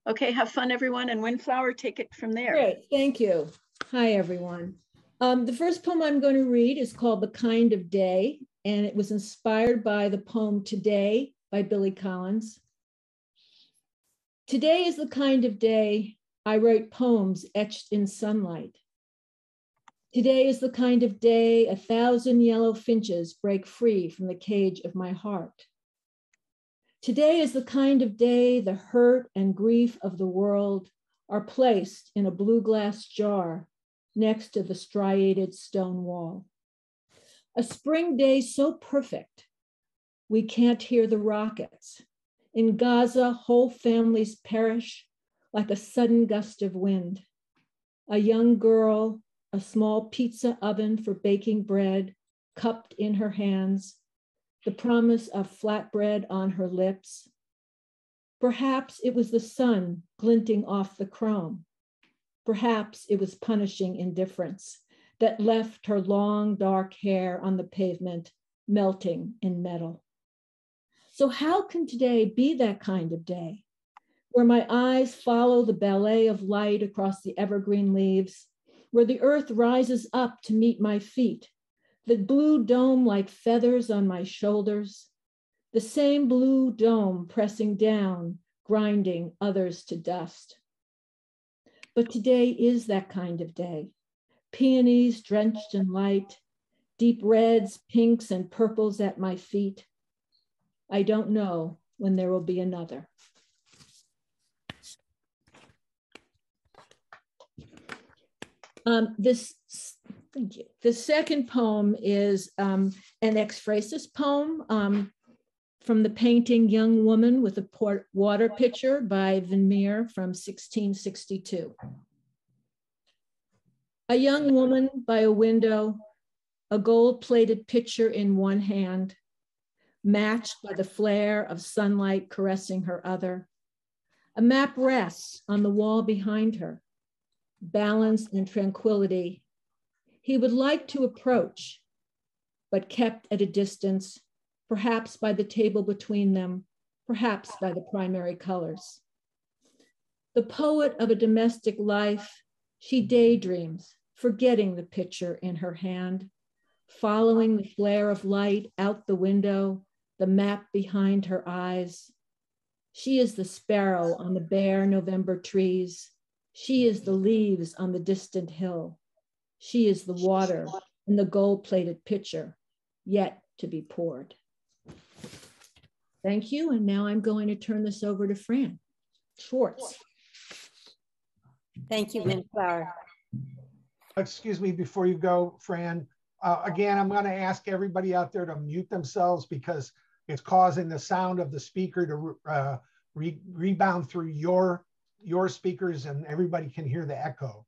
Okay, have fun, everyone. And Windflower, take it from there. Great, thank you. Hi, everyone. The first poem I'm going to read is called The Kind of Day, and it was inspired by the poem Today by Billy Collins. Today is the kind of day I write poems etched in sunlight. Today is the kind of day 1,000 yellow finches break free from the cage of my heart. Today is the kind of day the hurt and grief of the world are placed in a blue glass jar next to the striated stone wall. A spring day so perfect, we can't hear the rockets. In Gaza, whole families perish like a sudden gust of wind. A young girl, a small pizza oven for baking bread, cupped in her hands, the promise of flatbread on her lips. Perhaps it was the sun glinting off the chrome. Perhaps it was punishing indifference that left her long, dark hair on the pavement, melting in metal. So how can today be that kind of day, where my eyes follow the ballet of light across the evergreen leaves, where the earth rises up to meet my feet, the blue dome like feathers on my shoulders, the same blue dome pressing down, grinding others to dust. But today is that kind of day. Peonies drenched in light, deep reds, pinks, and purples at my feet. I don't know when there will be another. Thank you. The second poem is an ekphrasis poem from the painting Young Woman with a Water Pitcher by Vermeer from 1662. A young woman by a window, a gold-plated pitcher in one hand, matched by the flare of sunlight caressing her other. A map rests on the wall behind her, balance and tranquility. He would like to approach, but kept at a distance, perhaps by the table between them, perhaps by the primary colors. The poet of a domestic life, she daydreams, forgetting the picture in her hand, following the flare of light out the window, the map behind her eyes. She is the sparrow on the bare November trees. She is the leaves on the distant hill. She is the water in the gold-plated pitcher, yet to be poured. Thank you, and now I'm going to turn this over to Fran Schwartz. Thank you, Windflower. Excuse me, before you go, Fran. Again, I'm going to ask everybody out there to mute themselves because it's causing the sound of the speaker to rebound through your speakers, and everybody can hear the echo.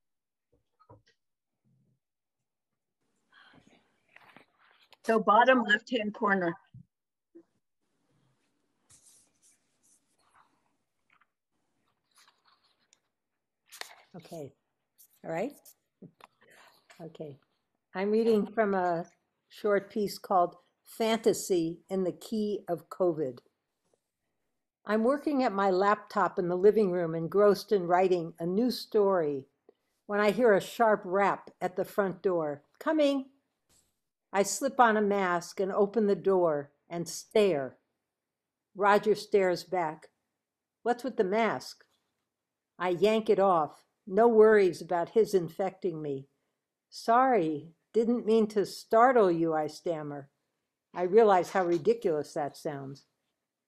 So bottom left-hand corner. Okay, all right. Okay, I'm reading from a short piece called Fantasy in the Key of COVID. I'm working at my laptop in the living room, engrossed in writing a new story, when I hear a sharp rap at the front door. Coming. I slip on a mask and open the door and stare. Roger stares back. What's with the mask? I yank it off. No worries about his infecting me. Sorry, didn't mean to startle you, I stammer. I realize how ridiculous that sounds.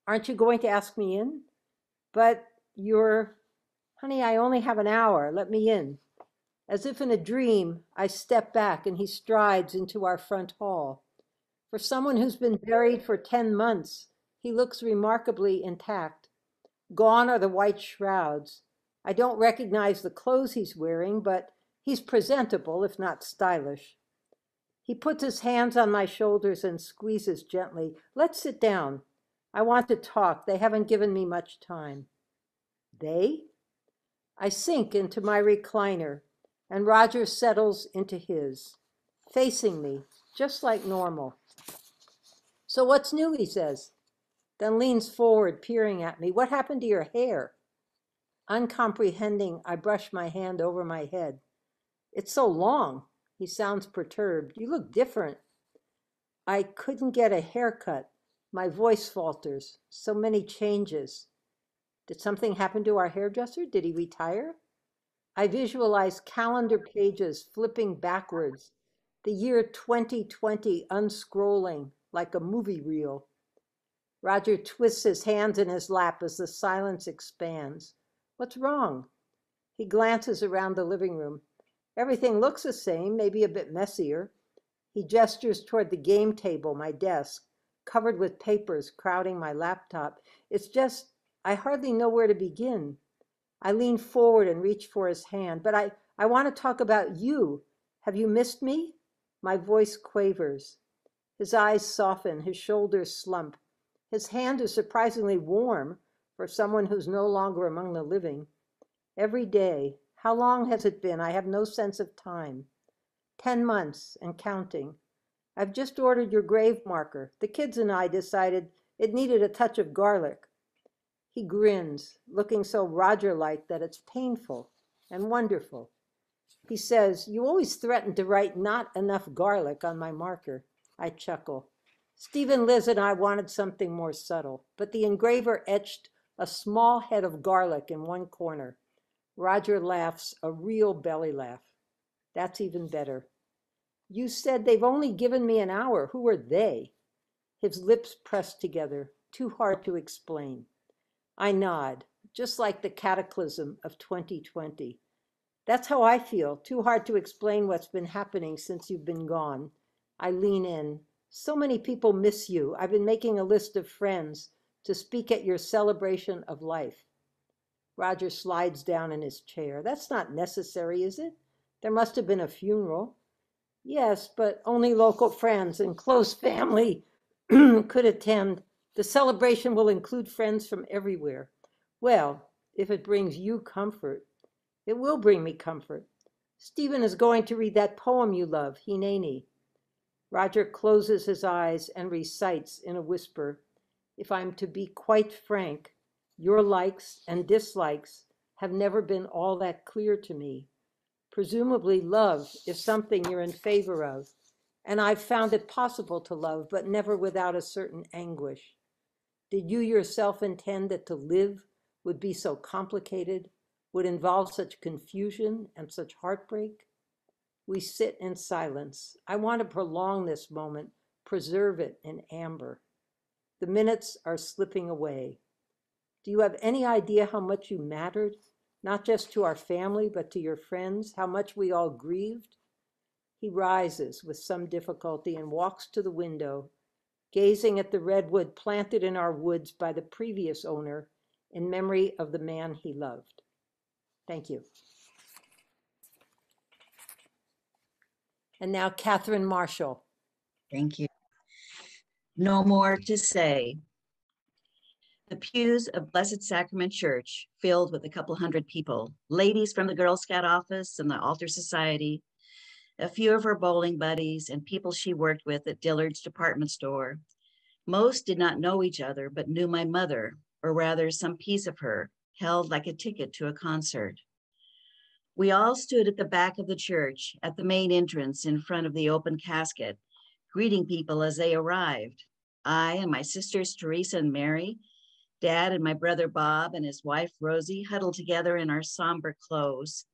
Aren't you going to ask me in? But honey, I only have an hour. Let me in. As if in a dream, I step back and he strides into our front hall. For someone who's been buried for 10 months, he looks remarkably intact. Gone are the white shrouds. I don't recognize the clothes he's wearing, but he's presentable, if not stylish. He puts his hands on my shoulders and squeezes gently. Let's sit down. I want to talk. They haven't given me much time. They? I sink into my recliner, and Roger settles into his, facing me, just like normal. So what's new, he says, then leans forward, peering at me. What happened to your hair? Uncomprehending, I brush my hand over my head. It's so long. He sounds perturbed. You look different. I couldn't get a haircut. My voice falters. So many changes. Did something happen to our hairdresser? Did he retire? I visualize calendar pages flipping backwards, the year 2020 unscrolling like a movie reel. Roger twists his hands in his lap as the silence expands. What's wrong? He glances around the living room. Everything looks the same, maybe a bit messier. He gestures toward the game table, my desk, covered with papers crowding my laptop. It's just, I hardly know where to begin. I lean forward and reach for his hand, but I want to talk about you. Have you missed me? My voice quavers. His eyes soften, his shoulders slump. His hand is surprisingly warm for someone who's no longer among the living. Every day, how long has it been? I have no sense of time. 10 months and counting. I've just ordered your grave marker. The kids and I decided it needed a touch of garlic. He grins, looking so Roger-like that it's painful and wonderful. He says, you always threaten to write not enough garlic on my marker. I chuckle. Stephen, Liz, and I wanted something more subtle, but the engraver etched a small head of garlic in one corner. Roger laughs, a real belly laugh. That's even better. You said they've only given me an hour. Who are they? His lips pressed together, too hard to explain. I nod, just like the cataclysm of 2020. That's how I feel, too hard to explain what's been happening since you've been gone. I lean in. So many people miss you. I've been making a list of friends to speak at your celebration of life. Roger slides down in his chair. That's not necessary, is it? There must have been a funeral. Yes, but only local friends and close family could attend. The celebration will include friends from everywhere. Well, if it brings you comfort, it will bring me comfort. Stephen is going to read that poem you love, Hineni. Roger closes his eyes and recites in a whisper, if I'm to be quite frank, your likes and dislikes have never been all that clear to me. Presumably love is something you're in favor of, and I've found it possible to love, but never without a certain anguish. Did you yourself intend that to live would be so complicated, would involve such confusion and such heartbreak? We sit in silence. I want to prolong this moment, preserve it in amber. The minutes are slipping away. Do you have any idea how much you mattered? Not just to our family, but to your friends, how much we all grieved? He rises with some difficulty and walks to the window, gazing at the redwood planted in our woods by the previous owner in memory of the man he loved. Thank you. And now Catherine Marshall. Thank you. No more to say. The pews of Blessed Sacrament Church filled with a couple hundred people, ladies from the Girl Scout office and the Altar Society, a few of her bowling buddies, and people she worked with at Dillard's department store. Most did not know each other, but knew my mother, or rather some piece of her, held like a ticket to a concert. We all stood at the back of the church at the main entrance in front of the open casket, greeting people as they arrived. I and my sisters Teresa and Mary, Dad and my brother Bob and his wife Rosie huddled together in our somber clothes.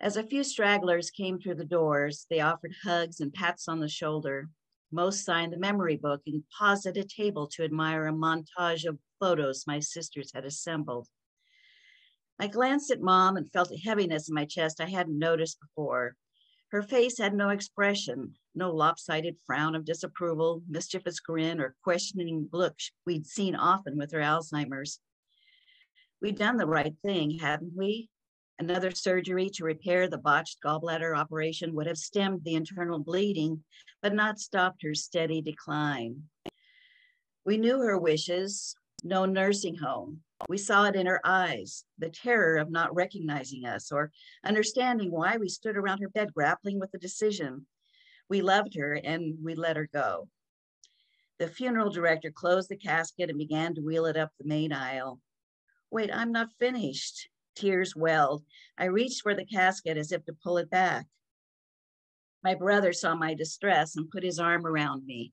As a few stragglers came through the doors, they offered hugs and pats on the shoulder. Most signed the memory book and paused at a table to admire a montage of photos my sisters had assembled. I glanced at Mom and felt a heaviness in my chest I hadn't noticed before. Her face had no expression, no lopsided frown of disapproval, mischievous grin, or questioning look we'd seen often with her Alzheimer's. We'd done the right thing, hadn't we? Another surgery to repair the botched gallbladder operation would have stemmed the internal bleeding, but not stopped her steady decline. We knew her wishes, no nursing home. We saw it in her eyes, the terror of not recognizing us or understanding why we stood around her bed grappling with the decision. We loved her and we let her go. The funeral director closed the casket and began to wheel it up the main aisle. Wait, I'm not finished. Tears welled. I reached for the casket as if to pull it back. My brother saw my distress and put his arm around me.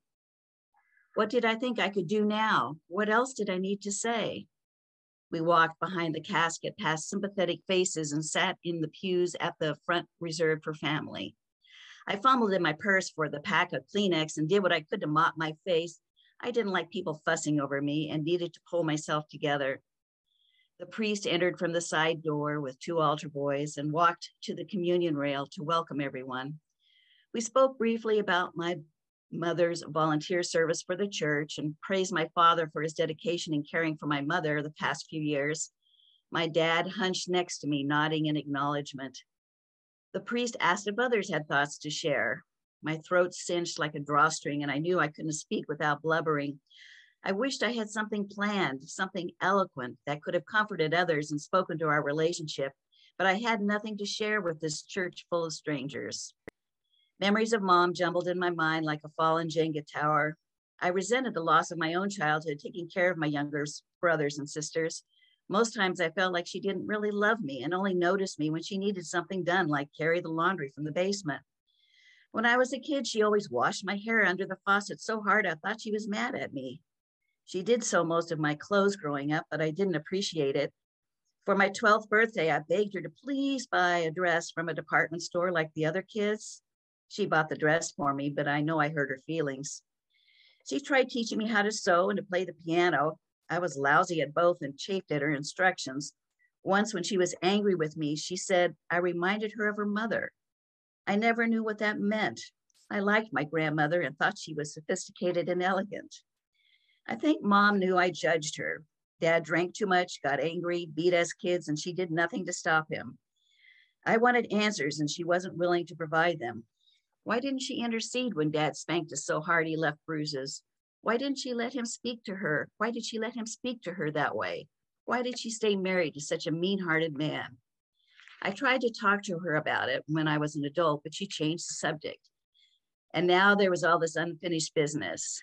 What did I think I could do now? What else did I need to say? We walked behind the casket past sympathetic faces and sat in the pews at the front reserved for family. I fumbled in my purse for the pack of Kleenex and did what I could to mop my face. I didn't like people fussing over me and needed to pull myself together. The priest entered from the side door with 2 altar boys and walked to the communion rail to welcome everyone. We spoke briefly about my mother's volunteer service for the church and praised my father for his dedication in caring for my mother the past few years. My dad hunched next to me, nodding in acknowledgement. The priest asked if others had thoughts to share. My throat cinched like a drawstring, and I knew I couldn't speak without blubbering. I wished I had something planned, something eloquent that could have comforted others and spoken to our relationship, but I had nothing to share with this church full of strangers. Memories of Mom jumbled in my mind like a fallen Jenga tower. I resented the loss of my own childhood, taking care of my younger brothers and sisters. Most times I felt like she didn't really love me and only noticed me when she needed something done, like carry the laundry from the basement. When I was a kid, she always washed my hair under the faucet so hard I thought she was mad at me. She did sew most of my clothes growing up, but I didn't appreciate it. For my 12th birthday, I begged her to please buy a dress from a department store like the other kids. She bought the dress for me, but I know I hurt her feelings. She tried teaching me how to sew and to play the piano. I was lousy at both and chafed at her instructions. Once when she was angry with me, she said I reminded her of her mother. I never knew what that meant. I liked my grandmother and thought she was sophisticated and elegant. I think Mom knew I judged her. Dad drank too much, got angry, beat us kids, and she did nothing to stop him. I wanted answers and she wasn't willing to provide them. Why didn't she intercede when Dad spanked us so hard he left bruises? Why didn't she let him speak to her? Why did she let him speak to her that way? Why did she stay married to such a mean-hearted man? I tried to talk to her about it when I was an adult, but she changed the subject. And now there was all this unfinished business.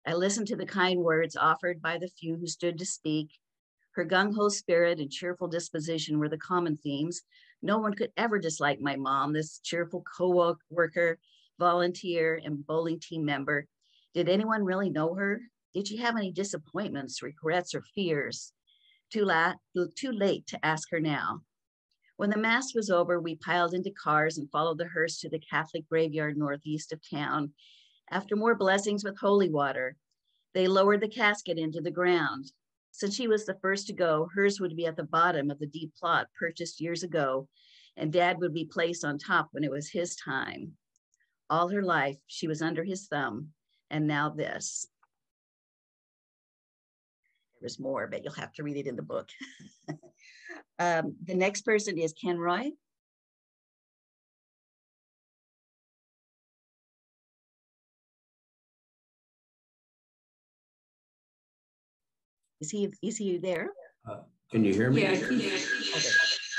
I listened to the kind words offered by the few who stood to speak. Her gung-ho spirit and cheerful disposition were the common themes. No one could ever dislike my mom, this cheerful co-worker, volunteer, and bowling team member. Did anyone really know her? Did she have any disappointments, regrets, or fears? Too late to ask her now. When the Mass was over, we piled into cars and followed the hearse to the Catholic graveyard northeast of town. After more blessings with holy water, they lowered the casket into the ground. Since she was the first to go, hers would be at the bottom of the deep plot purchased years ago, and Dad would be placed on top when it was his time. All her life, she was under his thumb, and now this. There's more, but you'll have to read it in the book. The next person is Ken Roy. Is he there? Can you hear me? Yeah, Okay.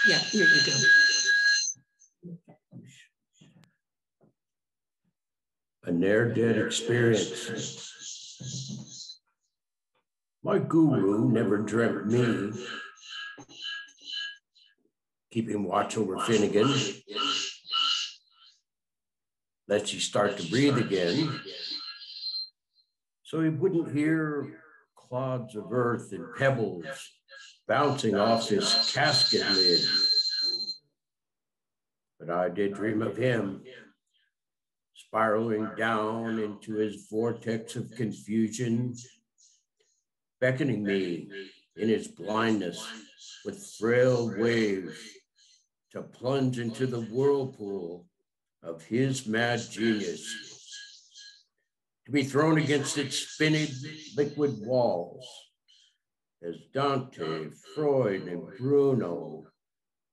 yeah, here you go. A ne'er-dead experience. My guru never dreamt me keeping watch over Finnegan, lest he start to breathe again, so he wouldn't hear clods of earth and pebbles bouncing off his casket lid. But I did dream of him spiraling down into his vortex of confusion, beckoning me in his blindness with frail waves to plunge into the whirlpool of his mad genius, to be thrown against its spinning liquid walls as Dante, Freud, and Bruno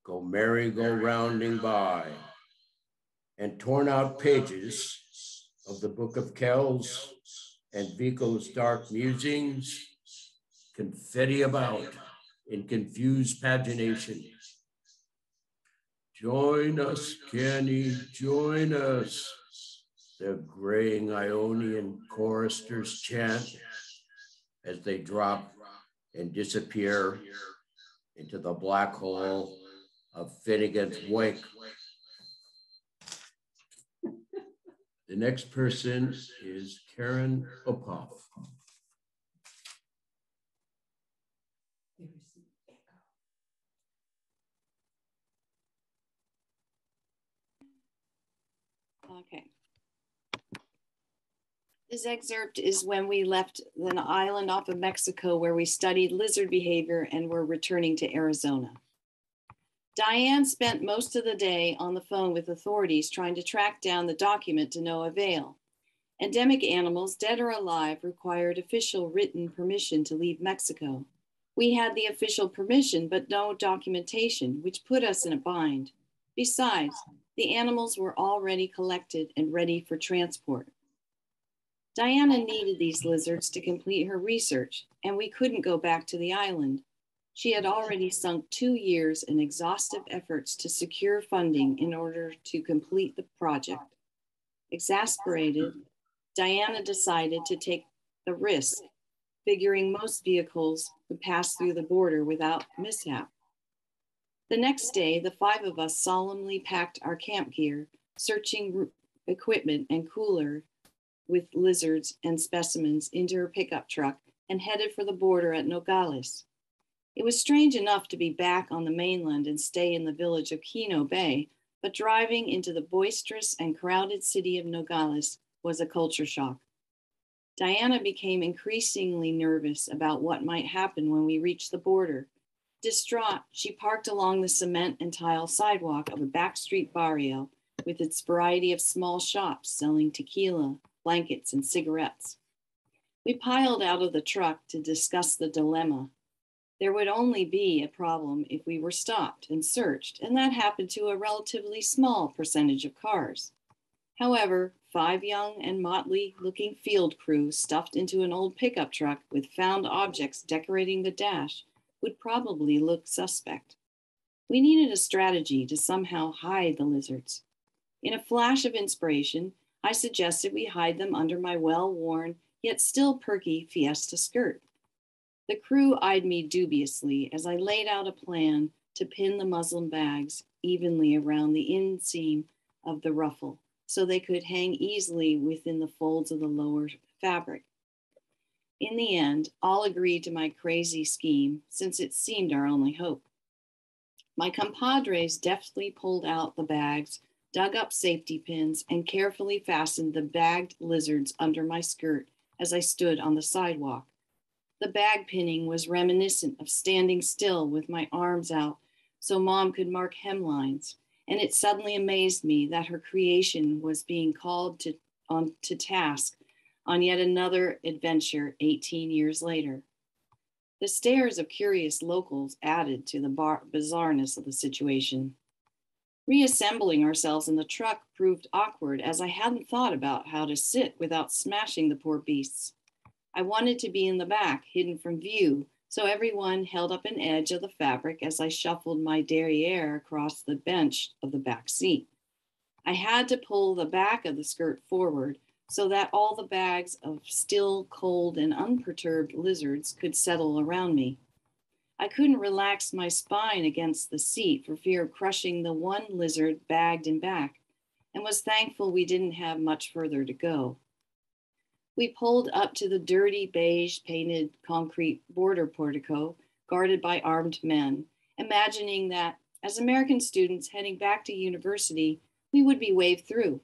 go merry-go-rounding by, and torn out pages of the Book of Kells and Vico's dark musings confetti about in confused pagination. Join us, Kenny, join us, the graying Ionian choristers chant as they drop and disappear into the black hole of Finnegan's Wake. The next person is Karen Opoff. Okay. This excerpt is when we left an island off of Mexico where we studied lizard behavior and were returning to Arizona. Diane spent most of the day on the phone with authorities trying to track down the document to no avail. Endemic animals, dead or alive, required official written permission to leave Mexico. We had the official permission, but no documentation, which put us in a bind. Besides, the animals were already collected and ready for transport. Diana needed these lizards to complete her research, and we couldn't go back to the island. She had already sunk 2 years in exhaustive efforts to secure funding in order to complete the project. Exasperated, Diana decided to take the risk, figuring most vehicles would pass through the border without mishap. The next day, the 5 of us solemnly packed our camp gear, searching equipment and cooler with lizards and specimens into her pickup truck and headed for the border at Nogales. It was strange enough to be back on the mainland and stay in the village of Quino Bay, but driving into the boisterous and crowded city of Nogales was a culture shock. Diana became increasingly nervous about what might happen when we reached the border. Distraught, she parked along the cement and tile sidewalk of a backstreet barrio with its variety of small shops selling tequila, blankets, and cigarettes. We piled out of the truck to discuss the dilemma. There would only be a problem if we were stopped and searched, and that happened to a relatively small percentage of cars. However, 5 young and motley-looking field crew stuffed into an old pickup truck with found objects decorating the dash would probably look suspect. We needed a strategy to somehow hide the lizards. In a flash of inspiration, I suggested we hide them under my well-worn, yet still perky Fiesta skirt. The crew eyed me dubiously as I laid out a plan to pin the muslin bags evenly around the inseam of the ruffle so they could hang easily within the folds of the lower fabric. In the end, all agreed to my crazy scheme since it seemed our only hope. My compadres deftly pulled out the bags, dug up safety pins, and carefully fastened the bagged lizards under my skirt as I stood on the sidewalk. The bag pinning was reminiscent of standing still with my arms out so Mom could mark hemlines, and it suddenly amazed me that her creation was being called to task on yet another adventure 18 years later. The stares of curious locals added to the bizarreness of the situation. Reassembling ourselves in the truck proved awkward as I hadn't thought about how to sit without smashing the poor beasts. I wanted to be in the back, hidden from view, so everyone held up an edge of the fabric as I shuffled my derriere across the bench of the back seat. I had to pull the back of the skirt forward so that all the bags of still, cold, and unperturbed lizards could settle around me. I couldn't relax my spine against the seat for fear of crushing the one lizard bagged in back, and was thankful we didn't have much further to go. We pulled up to the dirty beige painted concrete border portico guarded by armed men, imagining that as American students heading back to university, we would be waved through.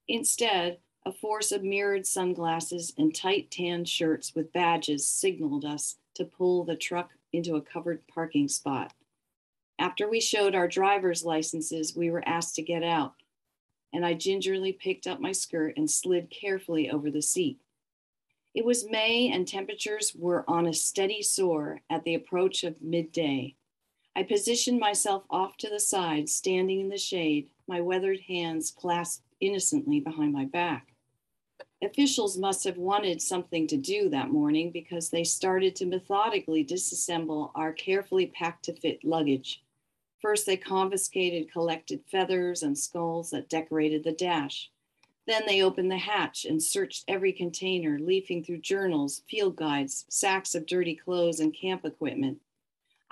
Instead, a force of mirrored sunglasses and tight tan shirts with badges signaled us to pull the truck into a covered parking spot. After we showed our driver's licenses, we were asked to get out, and I gingerly picked up my skirt and slid carefully over the seat. It was May and temperatures were on a steady soar at the approach of midday. I positioned myself off to the side, standing in the shade, my weathered hands clasped innocently behind my back. Officials must have wanted something to do that morning because they started to methodically disassemble our carefully packed to fit luggage. First, they confiscated collected feathers and skulls that decorated the dash. Then they opened the hatch and searched every container, leafing through journals, field guides, sacks of dirty clothes, and camp equipment.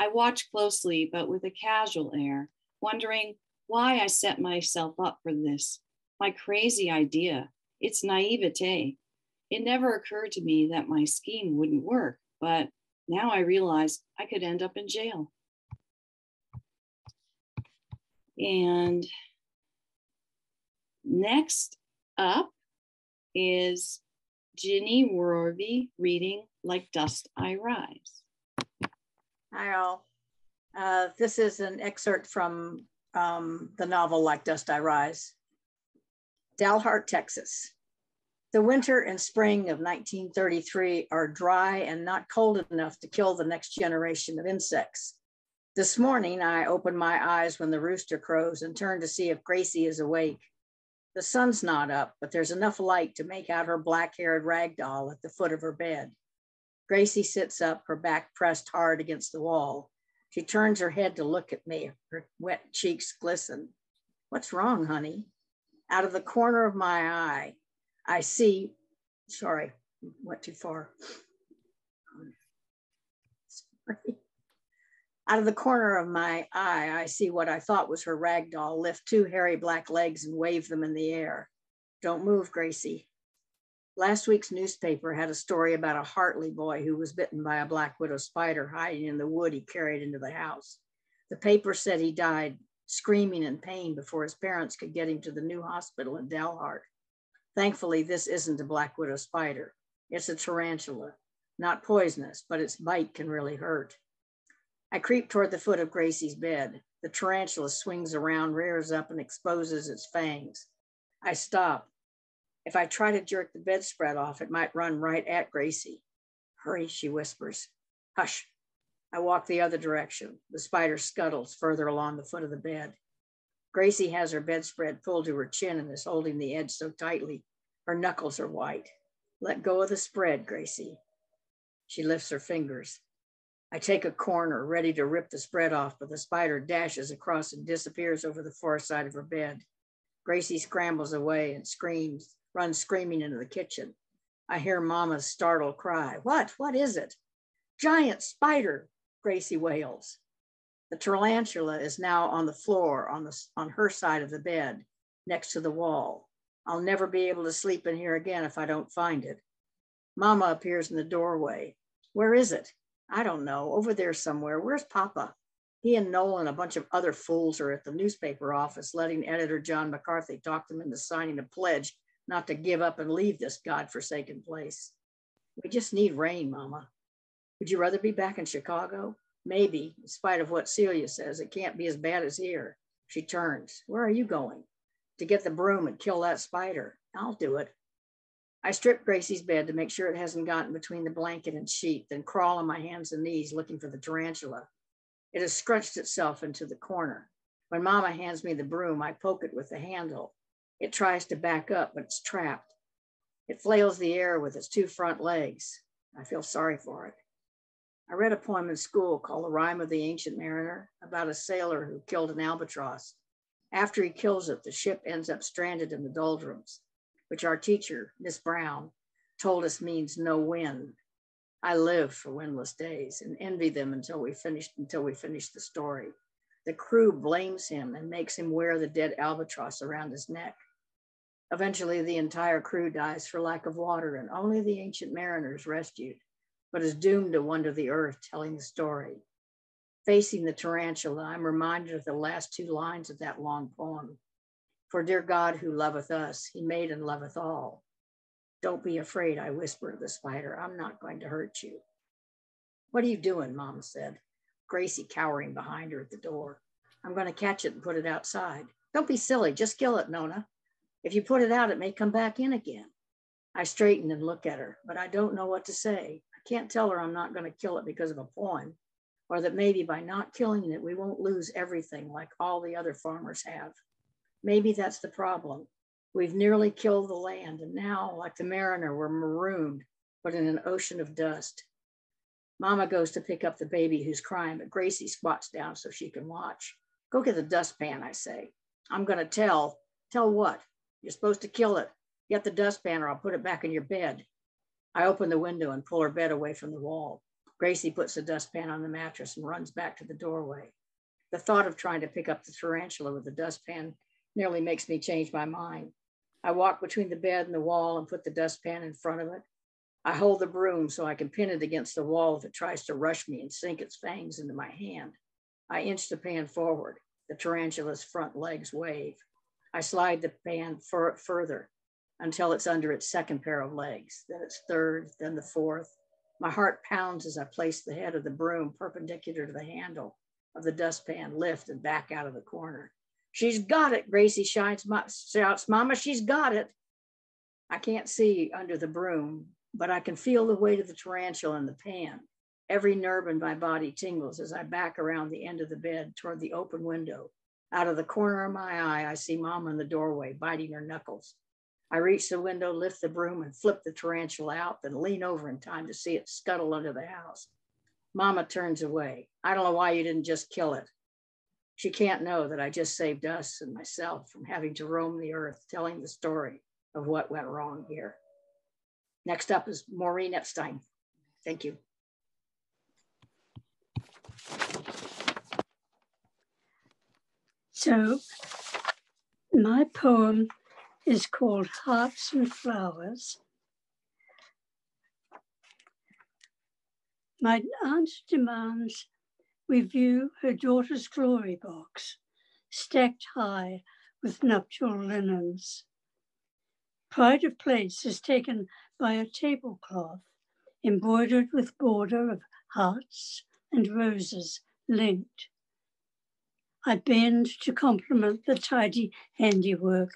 I watch closely, but with a casual air, wondering why I set myself up for this. My crazy idea. It's naivete. It never occurred to me that my scheme wouldn't work, but now I realize I could end up in jail. And next up is Ginny Worby reading Like Dust I Rise. Hi all. This is an excerpt from the novel Like Dust I Rise. Dalhart, Texas. The winter and spring of 1933 are dry and not cold enough to kill the next generation of insects. This morning, I opened my eyes when the rooster crows and turned to see if Gracie is awake. The sun's not up, but there's enough light to make out her black-haired rag doll at the foot of her bed. Gracie sits up, her back pressed hard against the wall. She turns her head to look at me. Her wet cheeks glisten. What's wrong, honey? Out of the corner of my eye, I see, sorry, went too far. Sorry. Out of the corner of my eye, I see what I thought was her rag doll lift two hairy black legs and wave them in the air. Don't move, Gracie. Last week's newspaper had a story about a Hartley boy who was bitten by a black widow spider hiding in the wood he carried into the house. The paper said he died screaming in pain before his parents could get him to the new hospital in Dalhart. Thankfully, this isn't a black widow spider. It's a tarantula, not poisonous, but its bite can really hurt. I creep toward the foot of Gracie's bed. The tarantula swings around, rears up, and exposes its fangs. I stop. If I try to jerk the bedspread off, it might run right at Gracie. Hurry, she whispers. Hush. I walk the other direction. The spider scuttles further along the foot of the bed. Gracie has her bedspread pulled to her chin and is holding the edge so tightly, her knuckles are white. Let go of the spread, Gracie. She lifts her fingers. I take a corner, ready to rip the spread off, but the spider dashes across and disappears over the far side of her bed. Gracie scrambles away and screams, runs screaming into the kitchen. I hear Mama's startled cry. What is it? Giant spider, Gracie wails. The tarantula is now on the floor on her side of the bed, next to the wall. I'll never be able to sleep in here again if I don't find it. Mama appears in the doorway. Where is it? I don't know, over there somewhere. Where's Papa? He and Nolan and a bunch of other fools are at the newspaper office, letting editor John McCarthy talk them into signing a pledge not to give up and leave this godforsaken place. We just need rain, Mama. Would you rather be back in Chicago? Maybe, in spite of what Celia says, it can't be as bad as here. She turns. Where are you going? To get the broom and kill that spider. I'll do it. I strip Gracie's bed to make sure it hasn't gotten between the blanket and sheet, then crawl on my hands and knees looking for the tarantula. It has scrunched itself into the corner. When Mama hands me the broom, I poke it with the handle. It tries to back up, but it's trapped. It flails the air with its two front legs. I feel sorry for it. I read a poem in school called The Rime of the Ancient Mariner about a sailor who killed an albatross. After he kills it, the ship ends up stranded in the doldrums, which our teacher, Miss Brown, told us means no wind. I live for windless days and envy them until we finish the story. The crew blames him and makes him wear the dead albatross around his neck. Eventually, the entire crew dies for lack of water, and only the ancient mariner is rescued, but is doomed to wander the earth telling the story. Facing the tarantula, I'm reminded of the last two lines of that long poem. For dear God who loveth us, he made and loveth all. Don't be afraid, I whispered to the spider. I'm not going to hurt you. What are you doing, Mama said, Gracie cowering behind her at the door. I'm going to catch it and put it outside. Don't be silly, just kill it, Nona. If you put it out, it may come back in again. I straighten and look at her, but I don't know what to say. I can't tell her I'm not going to kill it because of a poem, or that maybe by not killing it, we won't lose everything like all the other farmers have. Maybe that's the problem. We've nearly killed the land, and now, like the mariner, we're marooned, but in an ocean of dust. Mama goes to pick up the baby who's crying, but Gracie squats down so she can watch. Go get the dustpan, I say. I'm going to tell. Tell what? You're supposed to kill it. Get the dustpan or I'll put it back in your bed. I open the window and pull her bed away from the wall. Gracie puts the dustpan on the mattress and runs back to the doorway. The thought of trying to pick up the tarantula with the dustpan nearly makes me change my mind. I walk between the bed and the wall and put the dustpan in front of it. I hold the broom so I can pin it against the wall if it tries to rush me and sink its fangs into my hand. I inch the pan forward. The tarantula's front legs wave. I slide the pan further until it's under its second pair of legs, then its third, then the fourth. My heart pounds as I place the head of the broom perpendicular to the handle of the dustpan, lift and back out of the corner. She's got it, Gracie shouts, Mama, she's got it. I can't see under the broom, but I can feel the weight of the tarantula in the pan. Every nerve in my body tingles as I back around the end of the bed toward the open window. Out of the corner of my eye, I see Mama in the doorway, biting her knuckles. I reach the window, lift the broom, and flip the tarantula out, then lean over in time to see it scuttle under the house. Mama turns away. I don't know why you didn't just kill it. She can't know that I just saved us and myself from having to roam the earth, telling the story of what went wrong here. Next up is Maureen Epstein. Thank you. So my poem is called Hearts and Flowers. My aunt demands we view her daughter's glory box, stacked high with nuptial linens. Pride of place is taken by a tablecloth embroidered with border of hearts and roses linked. I bend to compliment the tidy handiwork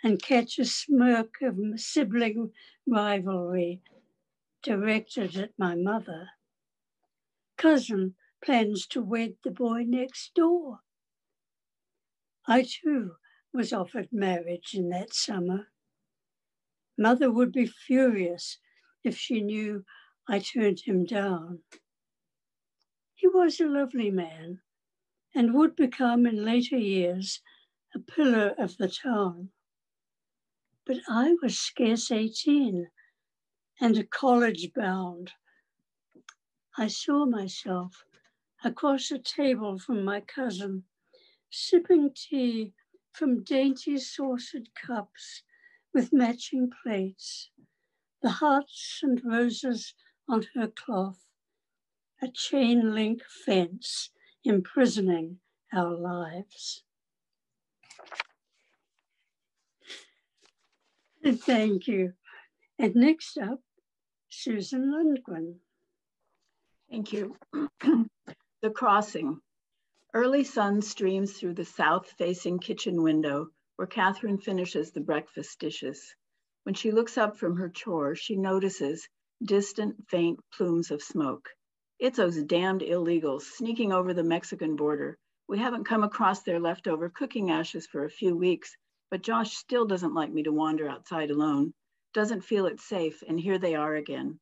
and catch a smirk of sibling rivalry directed at my mother. Cousin plans to wed the boy next door. I too was offered marriage in that summer. Mother would be furious if she knew I turned him down. He was a lovely man and would become in later years a pillar of the town. But I was scarce 18 and a college bound. I saw myself across a table from my cousin, sipping tea from dainty saucered cups with matching plates, the hearts and roses on her cloth, a chain link fence imprisoning our lives. Thank you. And next up, Susan Lundgren. Thank you. The Crossing. Early sun streams through the south-facing kitchen window where Catherine finishes the breakfast dishes. When she looks up from her chore, she notices distant, faint plumes of smoke. It's those damned illegals sneaking over the Mexican border. We haven't come across their leftover cooking ashes for a few weeks, but Josh still doesn't like me to wander outside alone, doesn't feel it's safe, and here they are again.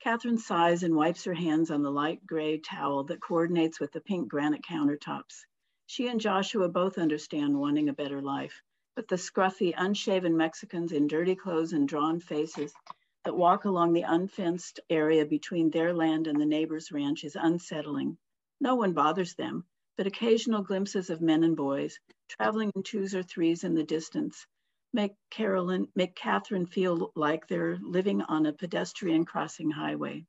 Catherine sighs and wipes her hands on the light gray towel that coordinates with the pink granite countertops. She and Joshua both understand wanting a better life, but the scruffy, unshaven Mexicans in dirty clothes and drawn faces that walk along the unfenced area between their land and the neighbor's ranch is unsettling. No one bothers them, but occasional glimpses of men and boys, traveling in twos or threes in the distance, make Catherine feel like they're living on a pedestrian crossing highway.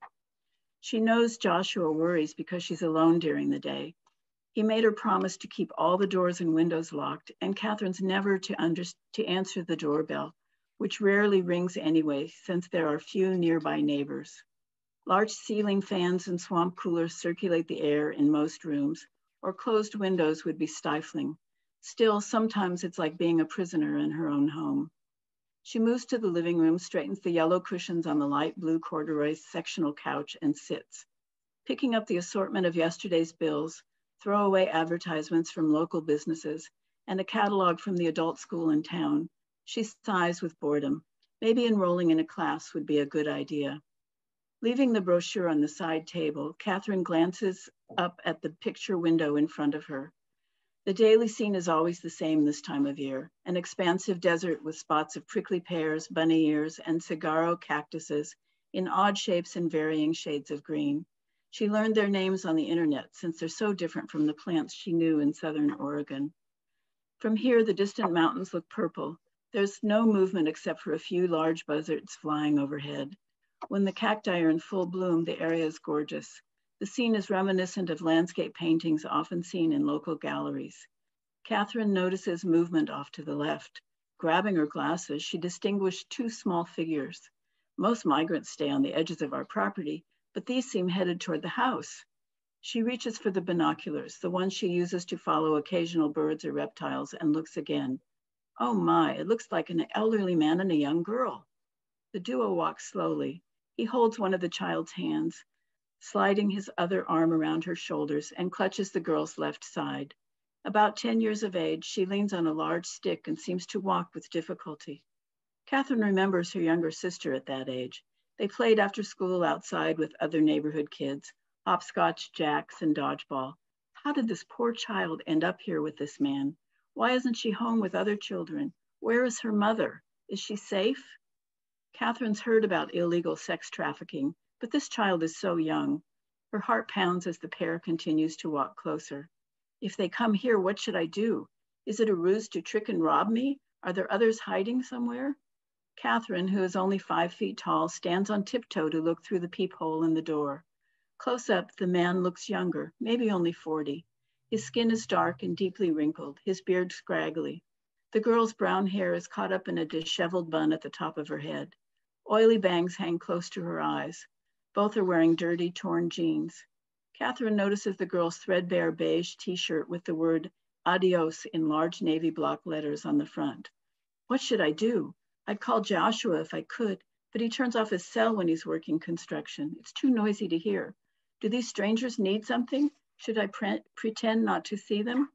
She knows Joshua worries because she's alone during the day. He made her promise to keep all the doors and windows locked, and Catherine's never to answer the doorbell, which rarely rings anyway, since there are few nearby neighbors. Large ceiling fans and swamp coolers circulate the air in most rooms, or closed windows would be stifling. Still, sometimes it's like being a prisoner in her own home. She moves to the living room, straightens the yellow cushions on the light blue corduroy sectional couch, and sits. Picking up the assortment of yesterday's bills, throwaway advertisements from local businesses, and a catalog from the adult school in town, she sighs with boredom. Maybe enrolling in a class would be a good idea. Leaving the brochure on the side table, Catherine glances up at the picture window in front of her. The daily scene is always the same this time of year, an expansive desert with spots of prickly pears, bunny ears, and saguaro cactuses in odd shapes and varying shades of green. She learned their names on the internet since they're so different from the plants she knew in Southern Oregon. From here, the distant mountains look purple. There's no movement except for a few large buzzards flying overhead. When the cacti are in full bloom, the area is gorgeous. The scene is reminiscent of landscape paintings often seen in local galleries. Catherine notices movement off to the left. Grabbing her glasses, she distinguished two small figures. Most migrants stay on the edges of our property, but these seem headed toward the house. She reaches for the binoculars, the ones she uses to follow occasional birds or reptiles, and looks again. Oh my, it looks like an elderly man and a young girl. The duo walks slowly. He holds one of the child's hands, sliding his other arm around her shoulders, and clutches the girl's left side. About 10 years of age, she leans on a large stick and seems to walk with difficulty. Catherine remembers her younger sister at that age. They played after school outside with other neighborhood kids, hopscotch, jacks, and dodgeball. How did this poor child end up here with this man? Why isn't she home with other children? Where is her mother? Is she safe? Catherine's heard about illegal sex trafficking, but this child is so young. Her heart pounds as the pair continues to walk closer. If they come here, what should I do? Is it a ruse to trick and rob me? Are there others hiding somewhere? Catherine, who is only 5 feet tall, stands on tiptoe to look through the peephole in the door. Close up, the man looks younger, maybe only 40. His skin is dark and deeply wrinkled, his beard scraggly. The girl's brown hair is caught up in a disheveled bun at the top of her head. Oily bangs hang close to her eyes. Both are wearing dirty, torn jeans. Catherine notices the girl's threadbare beige t-shirt with the word adios in large navy block letters on the front. What should I do? I'd call Joshua if I could, but he turns off his cell when he's working construction. It's too noisy to hear. Do these strangers need something? Should I pretend not to see them?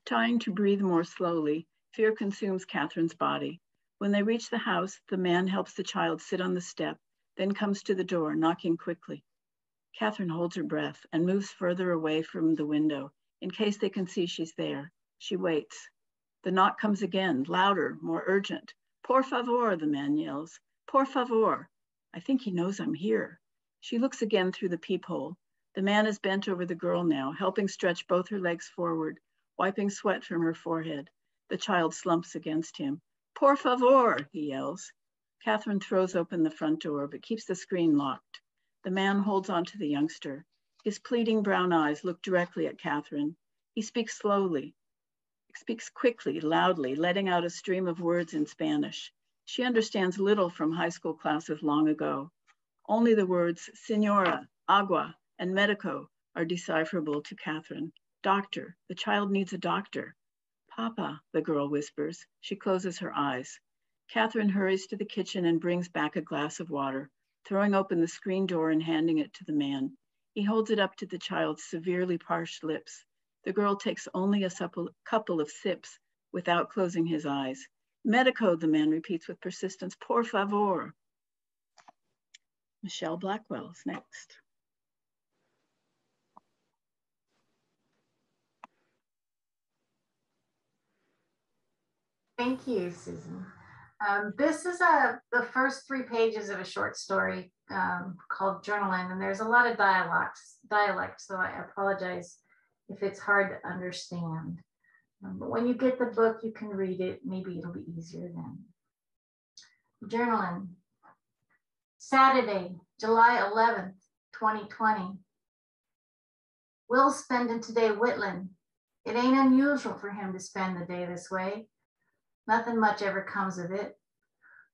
Trying to breathe more slowly, fear consumes Catherine's body. When they reach the house, the man helps the child sit on the step, then comes to the door, knocking quickly. Catherine holds her breath and moves further away from the window in case they can see she's there. She waits. The knock comes again, louder, more urgent. Por favor, the man yells. Por favor. I think he knows I'm here. She looks again through the peephole. The man is bent over the girl now, helping stretch both her legs forward, wiping sweat from her forehead. The child slumps against him. Por favor, he yells. Catherine throws open the front door, but keeps the screen locked. The man holds on to the youngster. His pleading brown eyes look directly at Catherine. He speaks slowly, speaks quickly, loudly, letting out a stream of words in Spanish. She understands little from high school classes long ago. Only the words señora, agua, and medico are decipherable to Catherine. Doctor, the child needs a doctor. Papa, the girl whispers. She closes her eyes. Catherine hurries to the kitchen and brings back a glass of water, throwing open the screen door and handing it to the man. He holds it up to the child's severely parched lips. The girl takes only a couple of sips without closing his eyes. Medico, the man repeats with persistence. Por favor. Michelle Blackwell is next. Thank you, Susan. This is the first 3 pages of a short story called Journaling, and there's a lot of dialect, so I apologize if it's hard to understand. But when you get the book, you can read it. Maybe it'll be easier then. Journaling. Saturday, July 11th, 2020. Will's spending today Whitland. It ain't unusual for him to spend the day this way. Nothing much ever comes of it.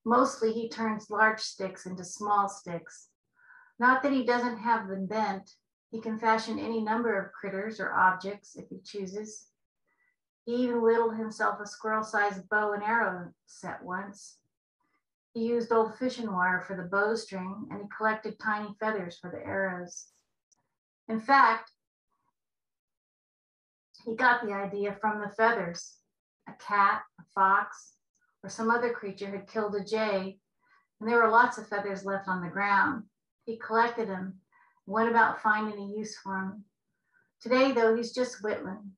Mostly he turns large sticks into small sticks. Not that he doesn't have them bent. He can fashion any number of critters or objects if he chooses. He even whittled himself a squirrel-sized bow and arrow set once. He used old fishing wire for the bowstring, and he collected tiny feathers for the arrows. In fact, he got the idea from the feathers. A cat, a fox, or some other creature had killed a jay, and there were lots of feathers left on the ground. He collected them and went about finding a use for them. Today, though, he's just whittling.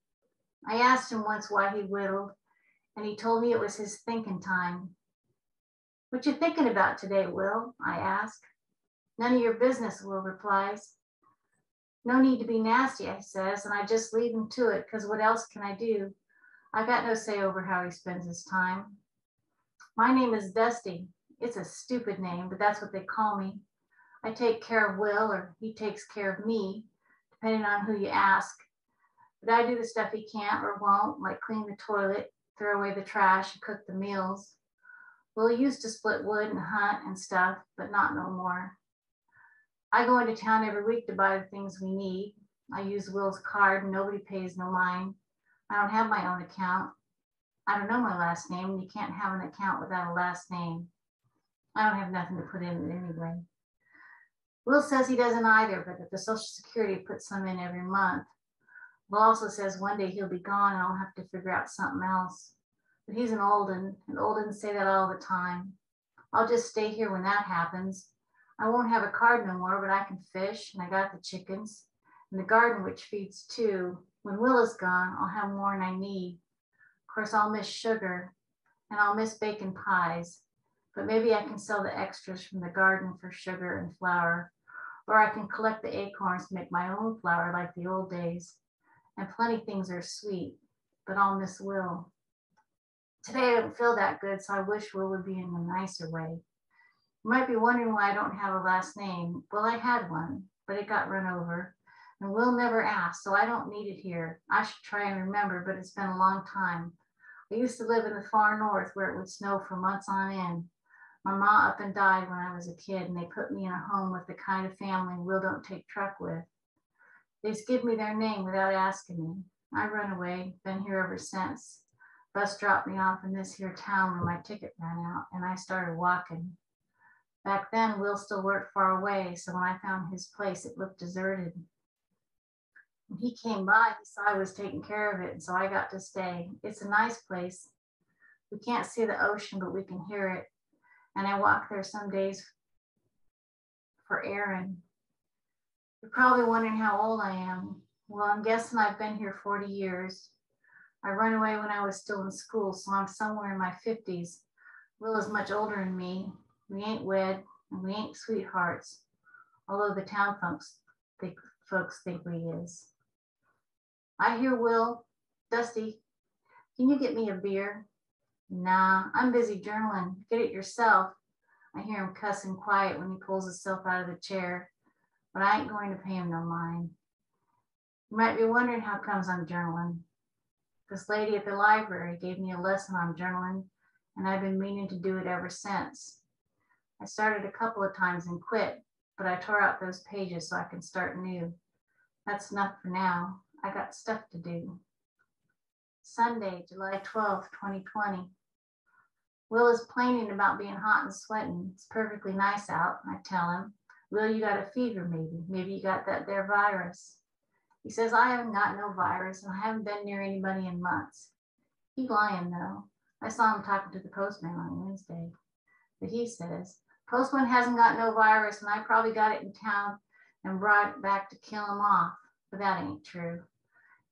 I asked him once why he whittled, and he told me it was his thinking time. What you thinking about today, Will? I ask. None of your business, Will replies. No need to be nasty, I says, and I just leave him to it, because what else can I do? I got no say over how he spends his time. My name is Dusty. It's a stupid name, but that's what they call me. I take care of Will, or he takes care of me, depending on who you ask. But I do the stuff he can't or won't, like clean the toilet, throw away the trash, and cook the meals. Will used to split wood and hunt and stuff, but not no more. I go into town every week to buy the things we need. I use Will's card and nobody pays no mind. I don't have my own account. I don't know my last name, and you can't have an account without a last name. I don't have nothing to put in it anyway. Will says he doesn't either, but that the Social Security puts some in every month. Will also says one day he'll be gone and I'll have to figure out something else. But he's an old un, and old uns say that all the time. I'll just stay here when that happens. I won't have a card no more, but I can fish, and I got the chickens, and the garden which feeds too. When Will is gone, I'll have more than I need. Of course, I'll miss sugar, and I'll miss bacon pies, but maybe I can sell the extras from the garden for sugar and flour, or I can collect the acorns to make my own flour like the old days. And plenty things are sweet, but I'll miss Will. Today I don't feel that good, so I wish Will would be in a nicer way. You might be wondering why I don't have a last name. Well, I had one, but it got run over. And Will never asked, so I don't need it here. I should try and remember, but it's been a long time. I used to live in the far north where it would snow for months on end. My ma up and died when I was a kid, and they put me in a home with the kind of family Will don't take truck with. They just give me their name without asking me. I run away, been here ever since. Bus dropped me off in this here town where my ticket ran out, and I started walking. Back then, Will still worked far away, so when I found his place, it looked deserted. When he came by, he saw I was taking care of it, and so I got to stay. It's a nice place. We can't see the ocean, but we can hear it. And I walk there some days for Aaron. You're probably wondering how old I am. Well, I'm guessing I've been here 40 years. I ran away when I was still in school, so I'm somewhere in my 50s. Will is much older than me. We ain't wed, and we ain't sweethearts, although the town folks think we is. I hear Will. Dusty, can you get me a beer? Nah, I'm busy journaling. Get it yourself. I hear him cussing quiet when he pulls himself out of the chair, but I ain't going to pay him no mind. You might be wondering how comes I'm journaling. This lady at the library gave me a lesson on journaling, and I've been meaning to do it ever since. I started a couple of times and quit, but I tore out those pages so I can start new. That's enough for now. I got stuff to do. Sunday, July 12th, 2020. Will is complaining about being hot and sweating. It's perfectly nice out, I tell him. Will, you got a fever maybe. Maybe you got that there virus. He says, I haven't got no virus, and I haven't been near anybody in months. He's lying though. I saw him talking to the postman on Wednesday. But he says, postman hasn't got no virus, and I probably got it in town and brought it back to kill him off. But that ain't true.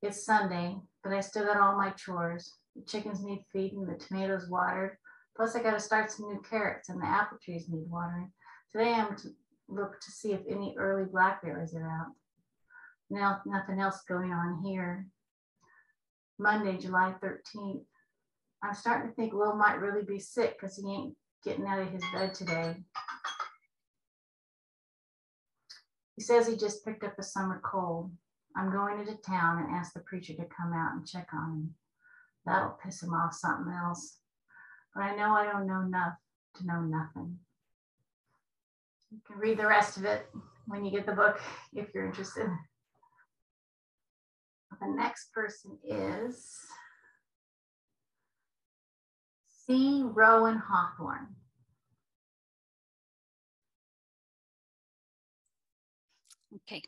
It's Sunday, but I still got all my chores. The chickens need feeding, the tomatoes watered. Plus I gotta start some new carrots, and the apple trees need watering. Today I'm to look to see if any early blackberries are out. Now, nothing else going on here. Monday, July 13th. I'm starting to think Will might really be sick because he ain't getting out of his bed today. He says he just picked up a summer cold. I'm going into town and ask the preacher to come out and check on him. That'll piss him off something else. But I know I don't know enough to know nothing. You can read the rest of it when you get the book if you're interested. The next person is C. Rowan Hawthorne. Okay.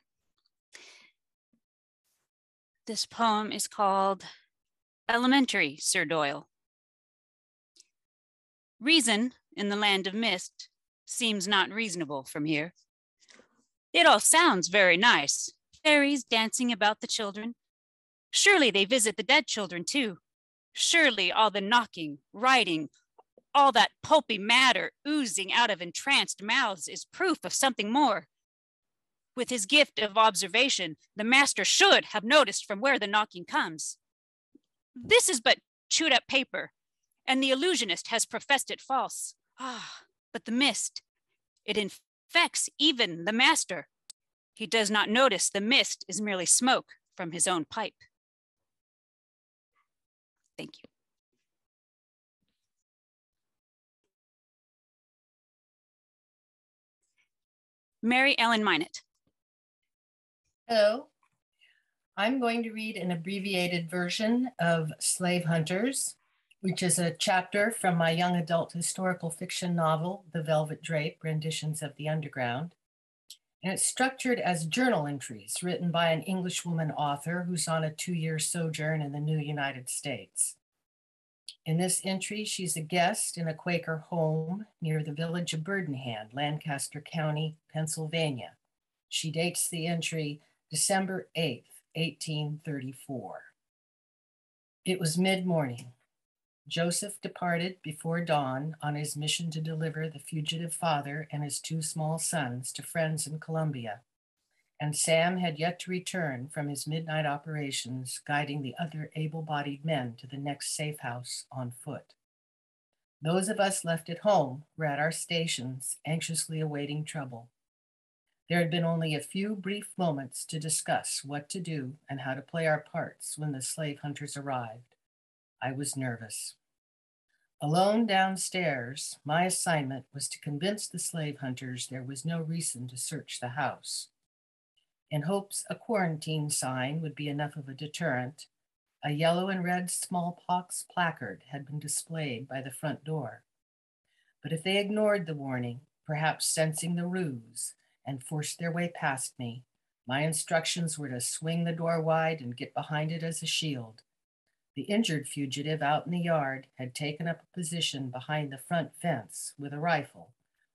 This poem is called Elementary, Sir Doyle. Reason in the land of mist seems not reasonable from here. It all sounds very nice. Fairies dancing about the children. Surely they visit the dead children too. Surely all the knocking, writing, all that pulpy matter oozing out of entranced mouths is proof of something more. With his gift of observation, the master should have noticed from where the knocking comes. This is but chewed up paper, and the illusionist has professed it false. But the mist, it infects even the master. He does not notice the mist is merely smoke from his own pipe. Thank you. Mary Ellen Minot. Hello. I'm going to read an abbreviated version of Slave Hunters, which is a chapter from my young adult historical fiction novel, The Velvet Drape, Renditions of the Underground. And it's structured as journal entries written by an Englishwoman author who's on a 2-year sojourn in the new United States. In this entry, she's a guest in a Quaker home near the village of Burdenhand, Lancaster County, Pennsylvania. She dates the entry December 8th, 1834. It was mid-morning. Joseph departed before dawn on his mission to deliver the fugitive father and his 2 small sons to friends in Columbia, and Sam had yet to return from his midnight operations, guiding the other able-bodied men to the next safe house on foot. Those of us left at home were at our stations, anxiously awaiting trouble. There had been only a few brief moments to discuss what to do and how to play our parts when the slave hunters arrived. I was nervous. Alone downstairs, my assignment was to convince the slave hunters there was no reason to search the house. In hopes a quarantine sign would be enough of a deterrent, a yellow and red smallpox placard had been displayed by the front door. But if they ignored the warning, perhaps sensing the ruse, and forced their way past me, my instructions were to swing the door wide and get behind it as a shield. The injured fugitive out in the yard had taken up a position behind the front fence with a rifle,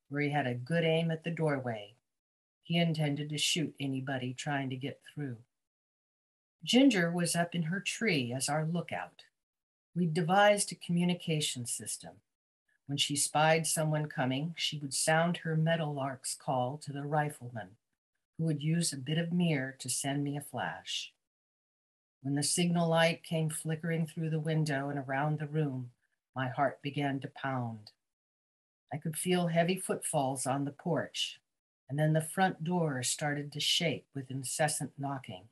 where he had a good aim at the doorway. He intended to shoot anybody trying to get through. Ginger was up in her tree as our lookout. We'd devised a communication system. When she spied someone coming, she would sound her meadowlark's call to the rifleman, who would use a bit of mirror to send me a flash. When the signal light came flickering through the window and around the room, my heart began to pound. I could feel heavy footfalls on the porch, and then the front door started to shake with incessant knocking.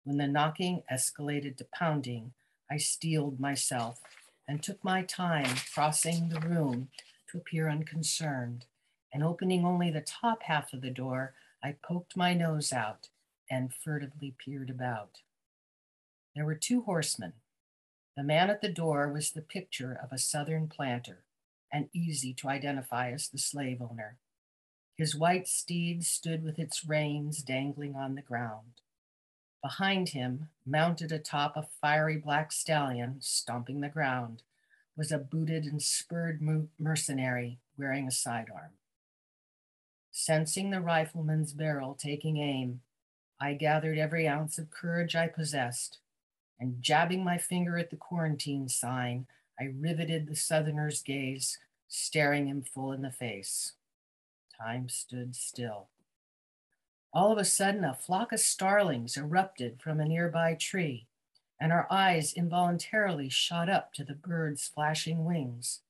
When the knocking escalated to pounding, I steeled myself and took my time crossing the room to appear unconcerned, and opening only the top half of the door, I poked my nose out and furtively peered about. There were 2 horsemen. The man at the door was the picture of a Southern planter, and easy to identify as the slave owner. His white steed stood with its reins dangling on the ground. Behind him, mounted atop a fiery black stallion, stomping the ground, was a booted and spurred mercenary wearing a sidearm. Sensing the rifleman's barrel taking aim, I gathered every ounce of courage I possessed, and jabbing my finger at the quarantine sign, I riveted the Southerner's gaze, staring him full in the face. Time stood still. All of a sudden, a flock of starlings erupted from a nearby tree, and our eyes involuntarily shot up to the bird's flashing wings.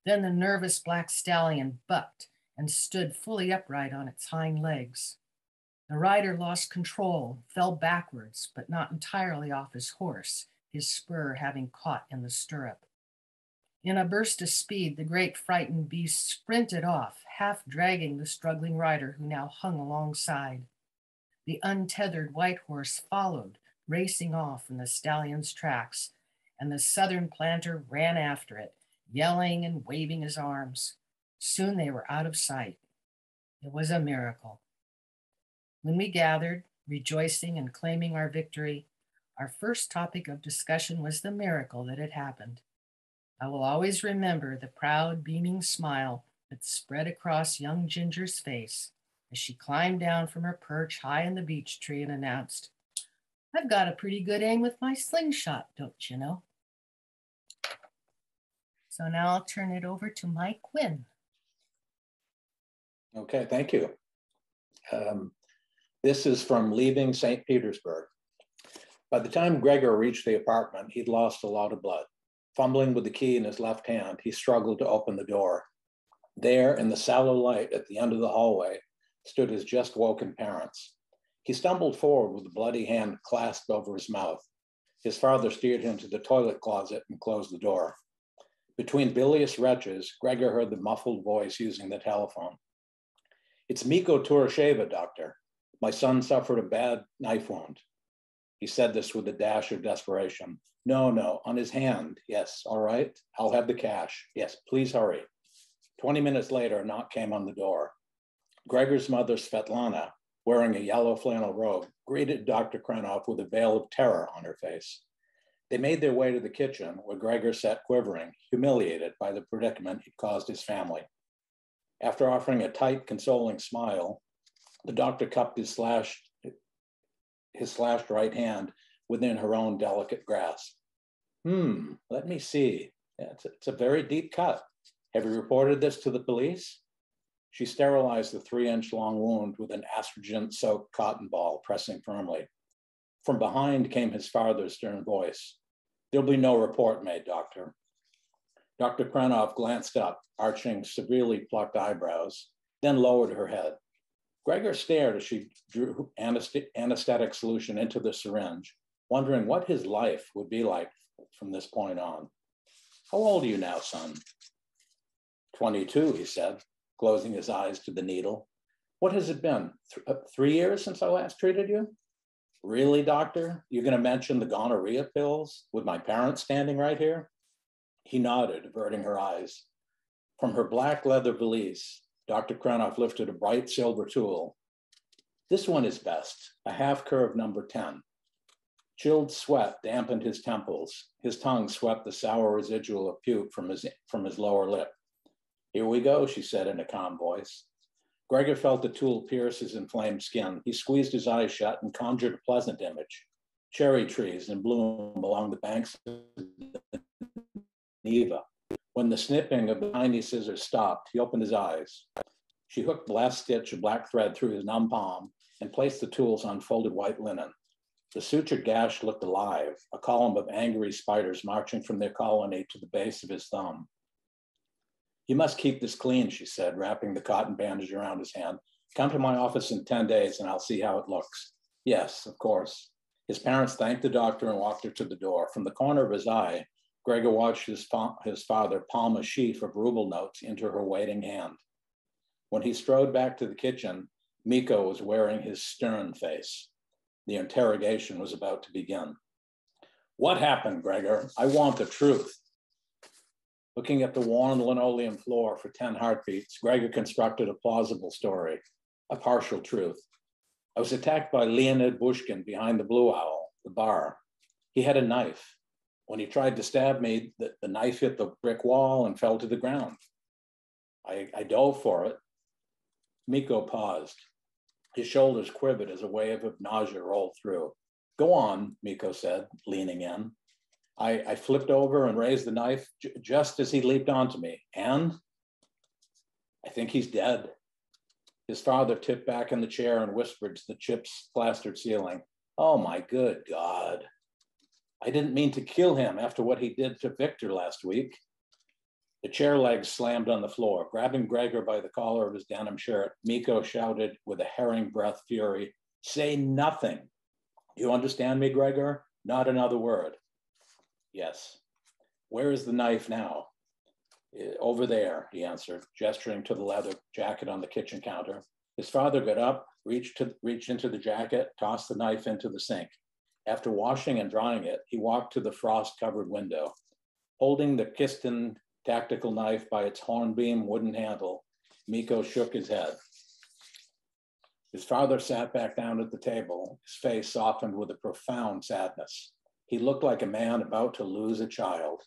Then the nervous black stallion bucked and stood fully upright on its hind legs. The rider lost control, fell backwards, but not entirely off his horse, his spur having caught in the stirrup. In a burst of speed, the great frightened beast sprinted off, half dragging the struggling rider who now hung alongside. The untethered white horse followed, racing off in the stallion's tracks, and the Southern planter ran after it, yelling and waving his arms. Soon they were out of sight. It was a miracle. When we gathered, rejoicing and claiming our victory, our first topic of discussion was the miracle that had happened. I will always remember the proud, beaming smile that spread across young Ginger's face as she climbed down from her perch high in the beech tree and announced, "I've got a pretty good aim with my slingshot, don't you know?" So now I'll turn it over to Mike Quinn. Okay, thank you. This is from Leaving St. Petersburg. By the time Gregor reached the apartment, he'd lost a lot of blood. Fumbling with the key in his left hand, he struggled to open the door. There, in the sallow light at the end of the hallway, stood his just woken parents. He stumbled forward with a bloody hand clasped over his mouth. His father steered him to the toilet closet and closed the door. Between bilious retches, Gregor heard the muffled voice using the telephone. "It's Miko Turasheva, doctor. My son suffered a bad knife wound." He said this with a dash of desperation. No, on his hand. Yes, all right. I'll have the cash. Yes, please hurry." 20 minutes later, a knock came on the door. Gregor's mother, Svetlana, wearing a yellow flannel robe, greeted Dr. Krenov with a veil of terror on her face. They made their way to the kitchen, where Gregor sat quivering, humiliated by the predicament he'd caused his family. After offering a tight, consoling smile, the doctor cupped his slashed right hand within her own delicate grasp. Let me see. Yeah, it's a very deep cut. Have you reported this to the police? She sterilized the 3-inch long wound with an astringent-soaked cotton ball, pressing firmly. From behind came his father's stern voice. "There'll be no report made, doctor." Dr. Krenov glanced up, arching severely plucked eyebrows, then lowered her head. Gregor stared as she drew anesthetic solution into the syringe, wondering what his life would be like from this point on. "How old are you now, son?" 22, he said, closing his eyes to the needle. "What has it been? 3 years since I last treated you?" "Really, doctor? You're going to mention the gonorrhea pills with my parents standing right here?" He nodded, averting her eyes. From her black leather valise, Dr. Krenov lifted a bright silver tool. "This one is best, a half-curve number 10. Chilled sweat dampened his temples. His tongue swept the sour residual of puke from his lower lip. "Here we go," she said in a calm voice. Gregor felt the tool pierce his inflamed skin. He squeezed his eyes shut and conjured a pleasant image. Cherry trees in bloom along the banks of the Neva. When the snipping of the tiny scissors stopped, he opened his eyes. She hooked the last stitch of black thread through his numb palm and placed the tools on folded white linen. The sutured gash looked alive, a column of angry spiders marching from their colony to the base of his thumb. "You must keep this clean," she said, wrapping the cotton bandage around his hand. "Come to my office in 10 days and I'll see how it looks." "Yes, of course." His parents thanked the doctor and walked her to the door. From the corner of his eye, Gregor watched his father palm a sheaf of ruble notes into her waiting hand. When he strode back to the kitchen, Miko was wearing his stern face. The interrogation was about to begin. "What happened, Gregor? I want the truth." Looking at the worn linoleum floor for 10 heartbeats, Gregor constructed a plausible story, a partial truth. "I was attacked by Leonid Bushkin behind the Blue Owl, the bar. He had a knife. When he tried to stab me, the knife hit the brick wall and fell to the ground. I dove for it." Miko paused. His shoulders quivered as a wave of nausea rolled through. "Go on," Miko said, leaning in. I flipped over and raised the knife just as he leaped onto me. And I think he's dead." His father tipped back in the chair and whispered to the chips-plastered ceiling, "Oh my good God. I didn't mean to kill him after what he did to Victor last week." The chair legs slammed on the floor. Grabbing Gregor by the collar of his denim shirt, Miko shouted with a herring breath fury, "Say nothing. You understand me, Gregor? Not another word." "Yes." "Where is the knife now?" "Over there," he answered, gesturing to the leather jacket on the kitchen counter. His father got up, reached into the jacket, tossed the knife into the sink. After washing and drying it, he walked to the frost-covered window. Holding the Kiston tactical knife by its hornbeam wooden handle, Miko shook his head. His father sat back down at the table, his face softened with a profound sadness. He looked like a man about to lose a child.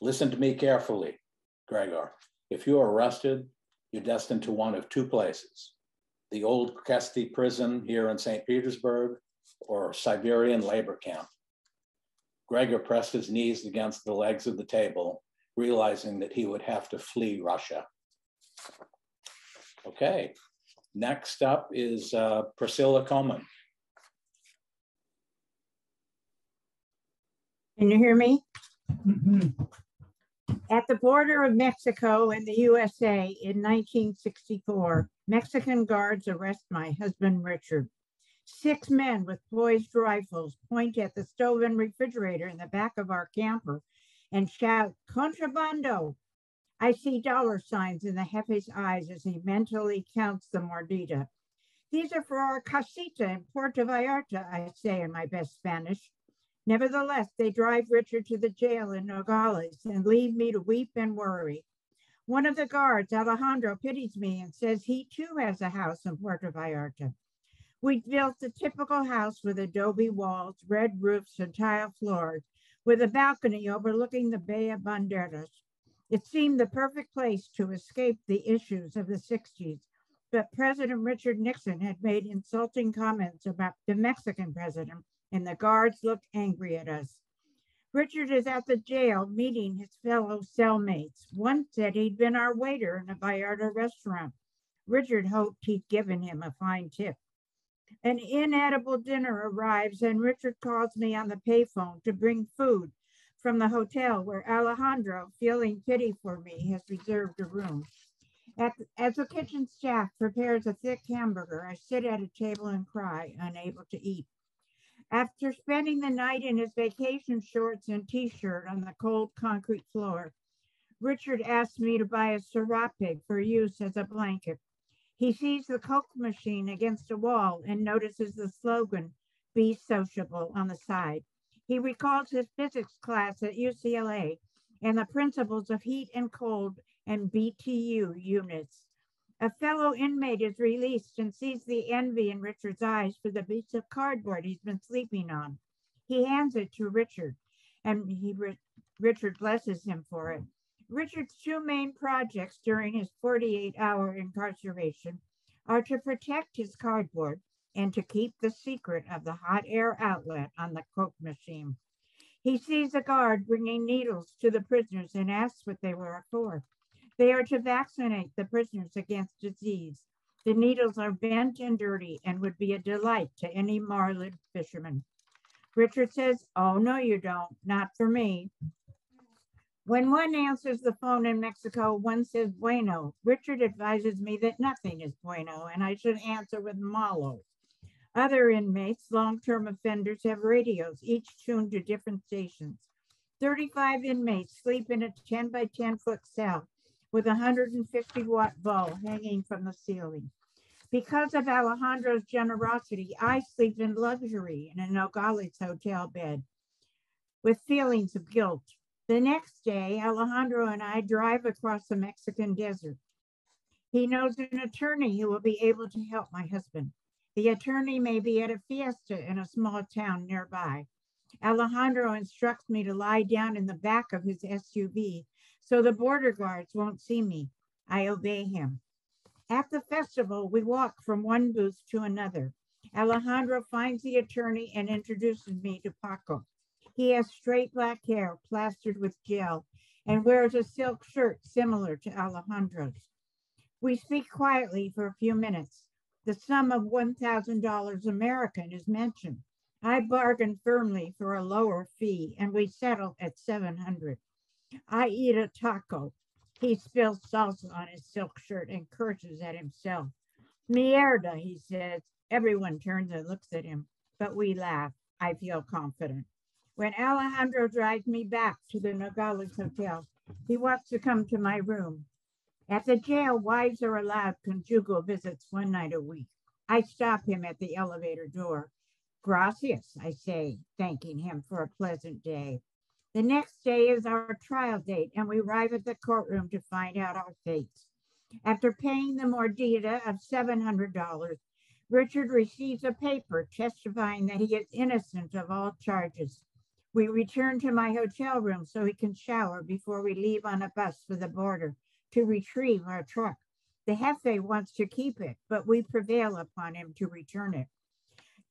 "Listen to me carefully, Gregor. If you are arrested, you're destined to one of 2 places. The old Kresty prison here in St. Petersburg, or Siberian labor camp." Gregor pressed his knees against the legs of the table, realizing that he would have to flee Russia. Okay, next up is Priscilla Coleman. Can you hear me? Mm-hmm. At the border of Mexico and the USA in 1964, Mexican guards arrest my husband, Richard. 6 men with poised rifles point at the stove and refrigerator in the back of our camper and shout, "Contrabando!" I see dollar signs in the jefe's eyes as he mentally counts the mordida. "These are for our casita in Puerto Vallarta," I say in my best Spanish. Nevertheless, they drive Richard to the jail in Nogales and leave me to weep and worry. One of the guards, Alejandro, pities me and says he too has a house in Puerto Vallarta. We built a typical house with adobe walls, red roofs, and tile floors, with a balcony overlooking the Bay of Banderas. It seemed the perfect place to escape the issues of the 60s, but President Richard Nixon had made insulting comments about the Mexican president, and the guards looked angry at us. Richard is at the jail meeting his fellow cellmates. One said he'd been our waiter in a Vallarta restaurant. Richard hoped he'd given him a fine tip. An inedible dinner arrives and Richard calls me on the payphone to bring food from the hotel where Alejandro, feeling pity for me, has reserved a room. As the kitchen staff prepares a thick hamburger, I sit at a table and cry, unable to eat. After spending the night in his vacation shorts and t-shirt on the cold concrete floor, Richard asks me to buy a serape for use as a blanket. He sees the Coke machine against a wall and notices the slogan, "Be sociable," on the side. He recalls his physics class at UCLA and the principles of heat and cold and BTU units. A fellow inmate is released and sees the envy in Richard's eyes for the piece of cardboard he's been sleeping on. He hands it to Richard, and Richard blesses him for it. Richard's 2 main projects during his 48-hour incarceration are to protect his cardboard and to keep the secret of the hot air outlet on the Coke machine. He sees a guard bringing needles to the prisoners and asks what they were for. They are to vaccinate the prisoners against disease. The needles are bent and dirty and would be a delight to any marlin fisherman. Richard says, "Oh, no, you don't. Not for me." When one answers the phone in Mexico, one says bueno. Richard advises me that nothing is bueno and I should answer with malo. Other inmates, long-term offenders, have radios, each tuned to different stations. 35 inmates sleep in a 10 by 10 foot cell with a 150-watt bulb hanging from the ceiling. Because of Alejandro's generosity, I sleep in luxury in a Nogales hotel bed with feelings of guilt. The next day, Alejandro and I drive across the Mexican desert. He knows an attorney who will be able to help my husband. The attorney may be at a fiesta in a small town nearby. Alejandro instructs me to lie down in the back of his SUV so the border guards won't see me. I obey him. At the festival, we walk from one booth to another. Alejandro finds the attorney and introduces me to Paco. He has straight black hair plastered with gel and wears a silk shirt similar to Alejandro's. We speak quietly for a few minutes. The sum of $1,000 American is mentioned. I bargain firmly for a lower fee and we settle at $700. I eat a taco. He spills salsa on his silk shirt and curses at himself. Mierda, he says. Everyone turns and looks at him, but we laugh. I feel confident. When Alejandro drives me back to the Nogales Hotel, he wants to come to my room. At the jail, wives are allowed conjugal visits 1 night a week. I stop him at the elevator door. Gracias, I say, thanking him for a pleasant day. The next day is our trial date, and we arrive at the courtroom to find out our fates. After paying the mordida of $700, Richard receives a paper testifying that he is innocent of all charges. We return to my hotel room so he can shower before we leave on a bus for the border to retrieve our truck. The jefe wants to keep it, but we prevail upon him to return it.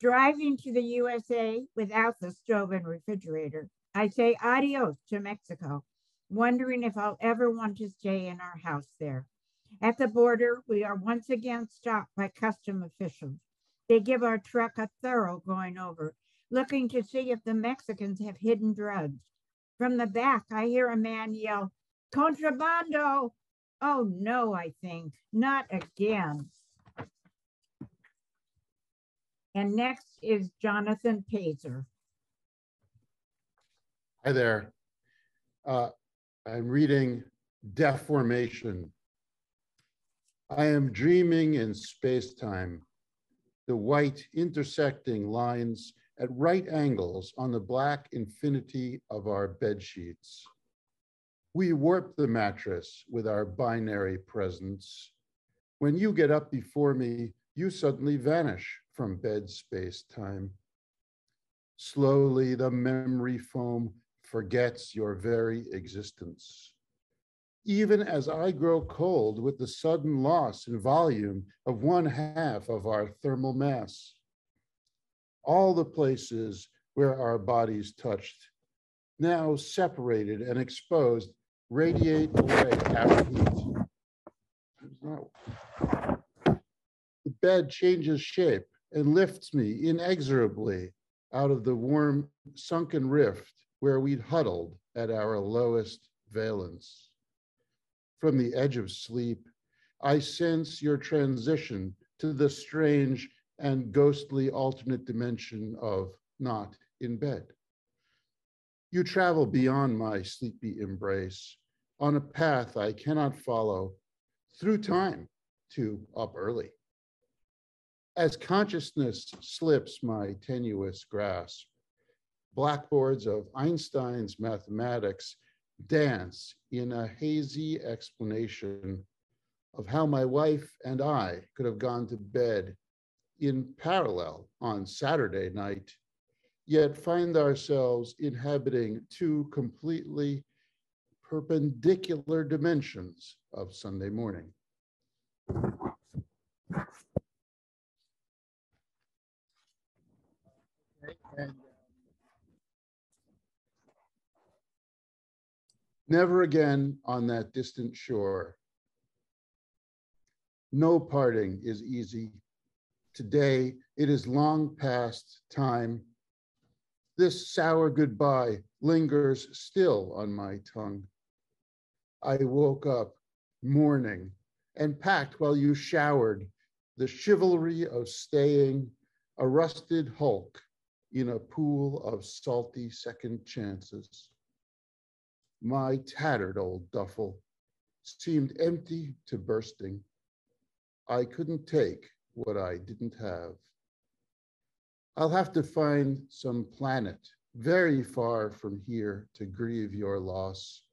Driving to the USA without the stove and refrigerator, I say adios to Mexico. wondering if I'll ever want to stay in our house there. At the border, we are once again stopped by custom officials. They give our truck a thorough going over, looking to see if the Mexicans have hidden drugs. From the back, I hear a man yell, "Contrabando!" Oh no, I think, not again. And next is Jonathan Pazer. Hi there. I'm reading Deformation. I am dreaming in space-time, the white intersecting lines at right angles on the black infinity of our bed sheets. We warp the mattress with our binary presence. When you get up before me, you suddenly vanish from bed space-time. Slowly, the memory foam forgets your very existence. Even as I grow cold with the sudden loss in volume of 1/2 of our thermal mass. All the places where our bodies touched, now separated and exposed, radiate away our heat. The bed changes shape and lifts me inexorably out of the warm sunken rift where we'd huddled at our lowest valence. From the edge of sleep, I sense your transition to the strange and ghostly alternate dimension of not in bed. You travel beyond my sleepy embrace on a path I cannot follow through time to up early. As consciousness slips my tenuous grasp, blackboards of Einstein's mathematics dance in a hazy explanation of how my wife and I could have gone to bed in parallel on Saturday night, yet find ourselves inhabiting two completely perpendicular dimensions of Sunday morning. Never again on that distant shore. No parting is easy. Today, it is long past time. This sour goodbye lingers still on my tongue. I woke up mourning and packed while you showered the chivalry of staying, a rusted hulk in a pool of salty second chances. My tattered old duffel seemed empty to bursting. I couldn't take what I didn't have. I'll have to find some planet very far from here to grieve your loss,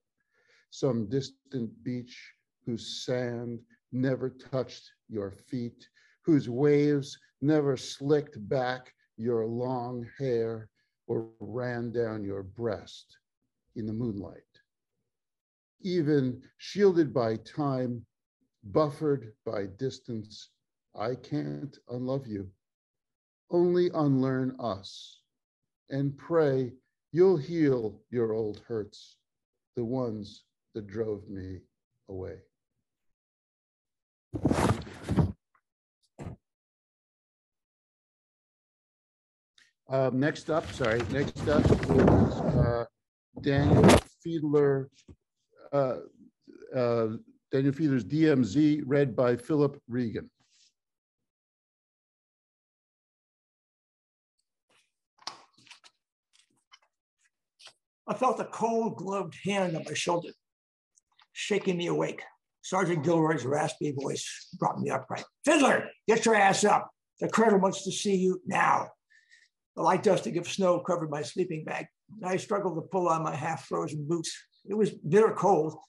some distant beach whose sand never touched your feet, whose waves never slicked back your long hair or ran down your breast in the moonlight. Even shielded by time, buffered by distance, I can't unlove you. Only unlearn us and pray you'll heal your old hurts, the ones that drove me away. Next up is Daniel Fiedler, Daniel Fiedler's DMZ, read by Philip Regan. I felt a cold gloved hand on my shoulder, shaking me awake. Sergeant Gilroy's raspy voice brought me upright. "Fiddler, get your ass up. The colonel wants to see you now." The light dusting of snow covered my sleeping bag. I struggled to pull on my half-frozen boots. It was bitter cold.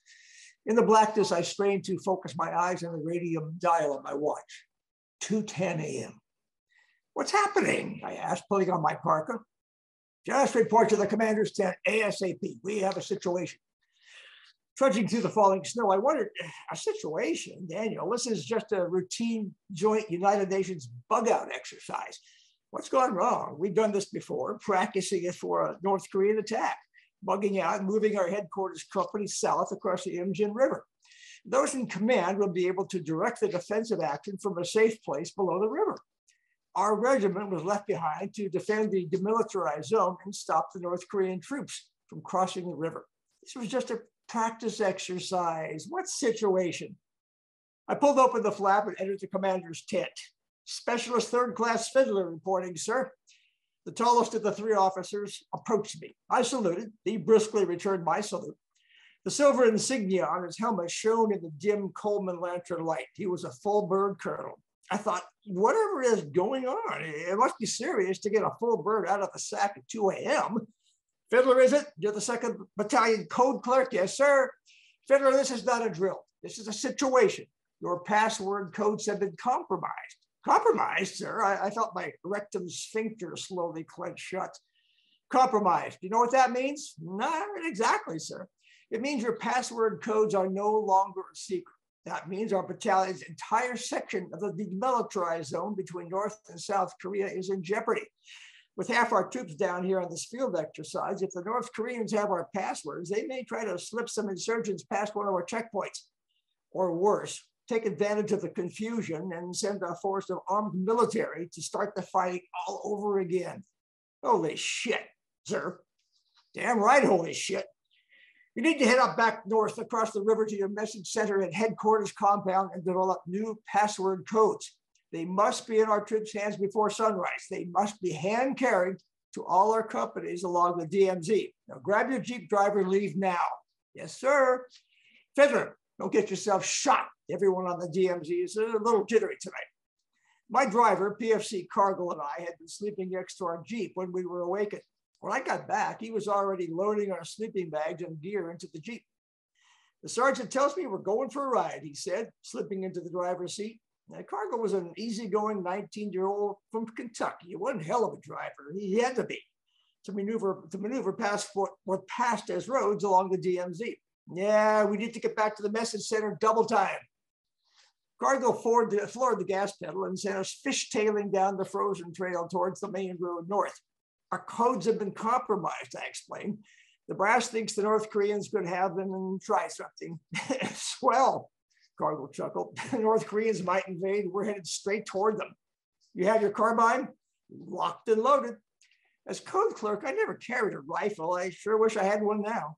In the blackness, I strained to focus my eyes on the radium dial on my watch. 2:10 a.m. "What's happening?" I asked, pulling on my parka. "Just report to the commander's tent ASAP. We have a situation." Trudging through the falling snow, I wondered, a situation, Daniel? This is just a routine joint United Nations bug out exercise. What's gone wrong? We've done this before, practicing it for a North Korean attack. bugging out and moving our headquarters company south across the Imjin River. Those in command would be able to direct the defensive action from a safe place below the river. Our regiment was left behind to defend the demilitarized zone and stop the North Korean troops from crossing the river. This was just a practice exercise. What situation? I pulled open the flap and entered the commander's tent. Specialist third-class fiddler reporting, sir. The tallest of the three officers approached me. I saluted. He briskly returned my salute. The silver insignia on his helmet shone in the dim Coleman lantern light. He was a full bird colonel. I thought, whatever is going on, it must be serious to get a full bird out of the sack at 2 a.m. Fiddler, is it? You're the 2nd Battalion Code Clerk? Yes, sir. Fiddler, this is not a drill. This is a situation. Your password codes have been compromised. Compromised, sir? I felt my rectum sphincter slowly clench shut. Compromised. Do you know what that means? Not exactly, sir. It means your password codes are no longer a secret. That means our battalion's entire section of the demilitarized zone between North and South Korea is in jeopardy. With half our troops down here on this field exercise, if the North Koreans have our passwords, they may try to slip some insurgents past one of our checkpoints. Or worse, take advantage of the confusion and send a force of armed military to start the fighting all over again. Holy shit, sir. Damn right, holy shit. You need to head up back north across the river to your message center and headquarters compound and develop new password codes. They must be in our troops' hands before sunrise. They must be hand carried to all our companies along the DMZ. Now grab your Jeep driver and leave now. Yes, sir. Fiddler, don't get yourself shot. Everyone on the DMZ is a little jittery tonight. My driver, PFC Cargill, and I had been sleeping next to our Jeep when we were awakened. When I got back, he was already loading our sleeping bags and gear into the Jeep. The sergeant tells me we're going for a ride, he said, slipping into the driver's seat. Now, Cargill was an easygoing 19-year-old from Kentucky, one hell of a driver. He had to be to maneuver past what passed as roads along the DMZ. Yeah, we need to get back to the message center double time. Cargill floored the gas pedal and sent us fishtailing down the frozen trail towards the main road north. Our codes have been compromised, I explained. The brass thinks the North Koreans could have them and try something. Swell, Cargill chuckled. The North Koreans might invade. We're headed straight toward them. You have your carbine? Locked and loaded. As code clerk, I never carried a rifle. I sure wish I had one now.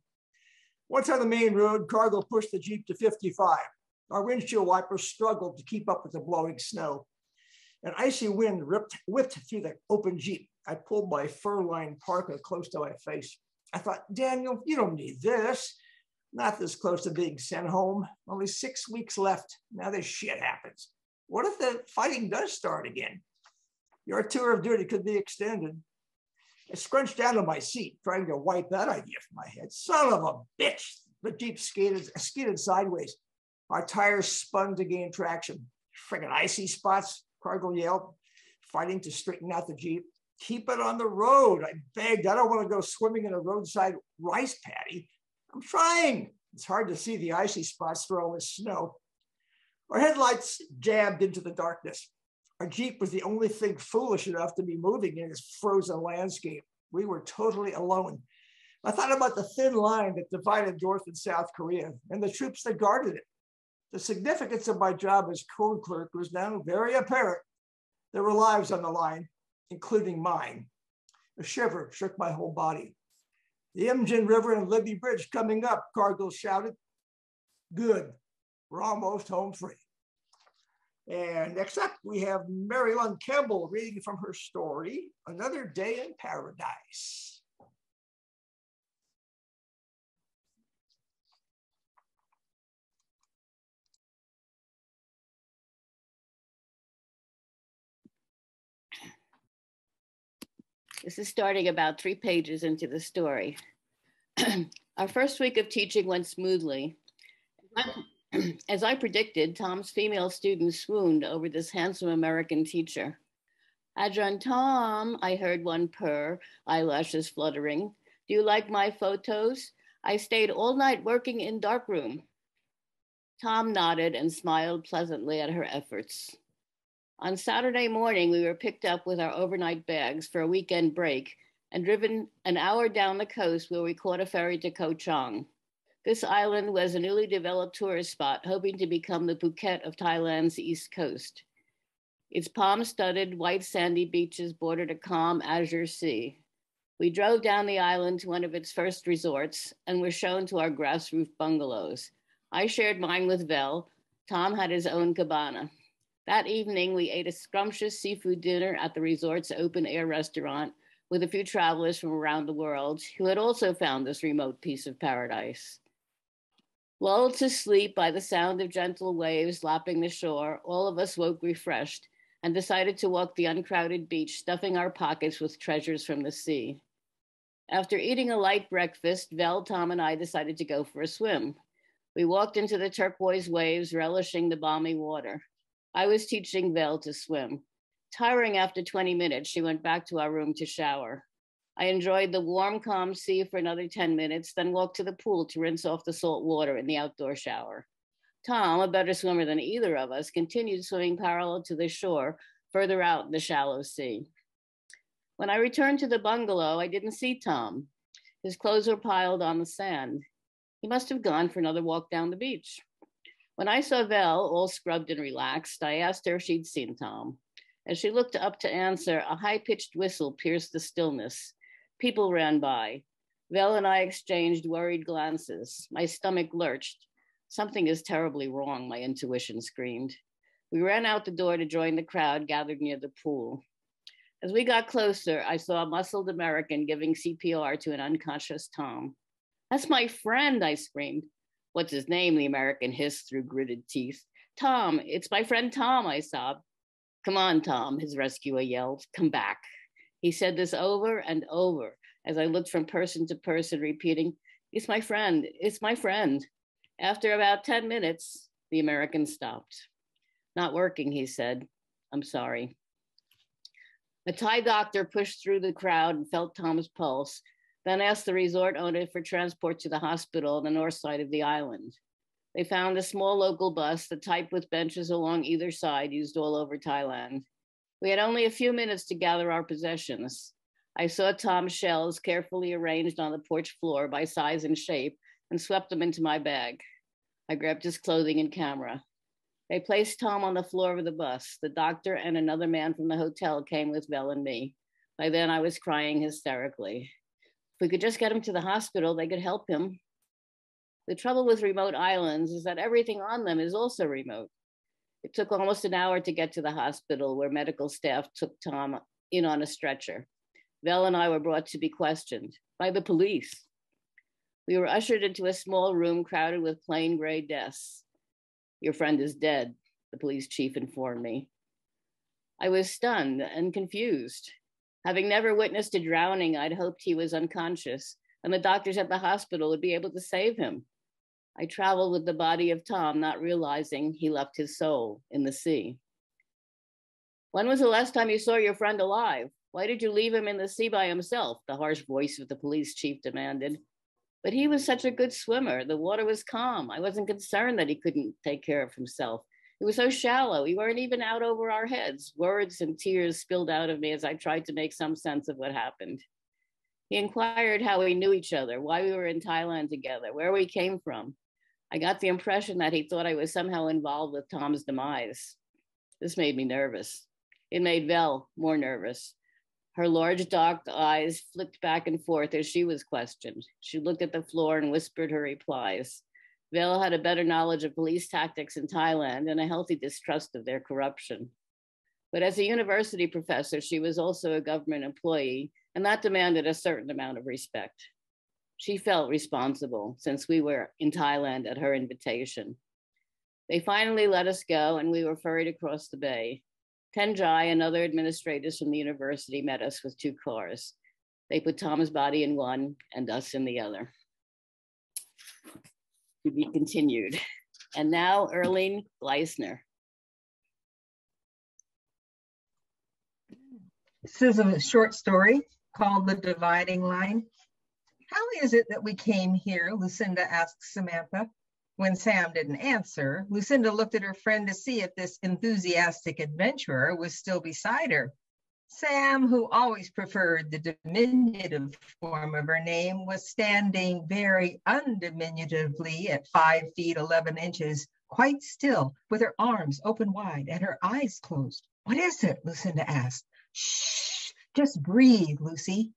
Once on the main road, Cargill pushed the Jeep to 55. Our windshield wipers struggled to keep up with the blowing snow. An icy wind whipped through the open Jeep. I pulled my fur-lined parka close to my face. I thought, Daniel, you don't need this. Not this close to being sent home. Only 6 weeks left. Now this shit happens. What if the fighting does start again? Your tour of duty could be extended. I scrunched down on my seat, trying to wipe that idea from my head. Son of a bitch. The Jeep skidded sideways. Our tires spun to gain traction. Friggin' icy spots, Cargill yelled, fighting to straighten out the Jeep. Keep it on the road, I begged. I don't want to go swimming in a roadside rice paddy. I'm trying. It's hard to see the icy spots through all this snow. Our headlights jabbed into the darkness. Our Jeep was the only thing foolish enough to be moving in this frozen landscape. We were totally alone. I thought about the thin line that divided North and South Korea and the troops that guarded it. The significance of my job as code clerk was now very apparent. There were lives on the line, including mine. A shiver shook my whole body. The Imjin River and Libby Bridge coming up, Cargill shouted. Good, we're almost home free. And next up, we have Mary Lynn Campbell reading from her story, Another Day in Paradise. This is starting about 3 pages into the story. Our first week of teaching went smoothly. As I predicted, Tom's female students swooned over this handsome American teacher. Adjutant Tom, I heard one purr, eyelashes fluttering. Do you like my photos? I stayed all night working in darkroom. Tom nodded and smiled pleasantly at her efforts. On Saturday morning, we were picked up with our overnight bags for a weekend break and driven an hour down the coast where we caught a ferry to Koh Chang. This island was a newly developed tourist spot, hoping to become the Phuket of Thailand's east coast. Its palm-studded white sandy beaches bordered a calm azure sea. We drove down the island to one of its first resorts and were shown to our grass roof bungalows. I shared mine with Vel. Tom had his own cabana. That evening, we ate a scrumptious seafood dinner at the resort's open-air restaurant with a few travelers from around the world who had also found this remote piece of paradise. Lulled to sleep by the sound of gentle waves lapping the shore, all of us woke refreshed and decided to walk the uncrowded beach, stuffing our pockets with treasures from the sea. After eating a light breakfast, Vel, Tom, and I decided to go for a swim. We walked into the turquoise waves, relishing the balmy water. I was teaching Vel to swim. Tiring after 20 minutes, she went back to our room to shower. I enjoyed the warm, calm sea for another 10 minutes, then walked to the pool to rinse off the salt water in the outdoor shower. Tom, a better swimmer than either of us, continued swimming parallel to the shore, further out in the shallow sea. When I returned to the bungalow, I didn't see Tom. His clothes were piled on the sand. He must have gone for another walk down the beach. When I saw Vel, all scrubbed and relaxed, I asked her if she'd seen Tom. As she looked up to answer, a high-pitched whistle pierced the stillness. People ran by. Vel and I exchanged worried glances. My stomach lurched. Something is terribly wrong, my intuition screamed. We ran out the door to join the crowd gathered near the pool. As we got closer, I saw a muscled American giving CPR to an unconscious Tom. "That's my friend," I screamed. "What's his name?" the American hissed through gritted teeth. "Tom, it's my friend Tom," I sobbed. "Come on, Tom," his rescuer yelled. "Come back." He said this over and over as I looked from person to person, repeating, "It's my friend, it's my friend." After about 10 minutes, the American stopped. "Not working," he said. "I'm sorry." A Thai doctor pushed through the crowd and felt Tom's pulse, then asked the resort owner for transport to the hospital on the north side of the island. They found a small local bus, the type with benches along either side, used all over Thailand. We had only a few minutes to gather our possessions. I saw Tom's shells carefully arranged on the porch floor by size and shape and swept them into my bag. I grabbed his clothing and camera. They placed Tom on the floor of the bus. The doctor and another man from the hotel came with Vel and me. By then I was crying hysterically. If we could just get him to the hospital, they could help him. The trouble with remote islands is that everything on them is also remote. It took almost an hour to get to the hospital, where medical staff took Tom in on a stretcher. Vel and I were brought to be questioned by the police. We were ushered into a small room crowded with plain gray desks. "Your friend is dead," the police chief informed me. I was stunned and confused. Having never witnessed a drowning, I'd hoped he was unconscious and the doctors at the hospital would be able to save him. I traveled with the body of Tom, not realizing he left his soul in the sea. "When was the last time you saw your friend alive? Why did you leave him in the sea by himself?" the harsh voice of the police chief demanded. But he was such a good swimmer. The water was calm. I wasn't concerned that he couldn't take care of himself. It was so shallow. We weren't even out over our heads. Words and tears spilled out of me as I tried to make some sense of what happened. He inquired how we knew each other, why we were in Thailand together, where we came from. I got the impression that he thought I was somehow involved with Tom's demise. This made me nervous. It made Vel more nervous. Her large dark eyes flicked back and forth as she was questioned. She looked at the floor and whispered her replies. Vel had a better knowledge of police tactics in Thailand and a healthy distrust of their corruption. But as a university professor, she was also a government employee, and that demanded a certain amount of respect. She felt responsible since we were in Thailand at her invitation. They finally let us go and we were ferried across the bay. Tenjai and other administrators from the university met us with 2 cars. They put Tom's body in one and us in the other. To be continued. And now Erlene Gleisner. This is a short story called The Dividing Line. "How is it that we came here?" Lucinda asked Samantha. When Sam didn't answer, Lucinda looked at her friend to see if this enthusiastic adventurer was still beside her. Sam, who always preferred the diminutive form of her name, was standing very undiminutively at 5 feet 11 inches, quite still, with her arms open wide and her eyes closed. What is it? Lucinda asked. Shh, just breathe, Lucy.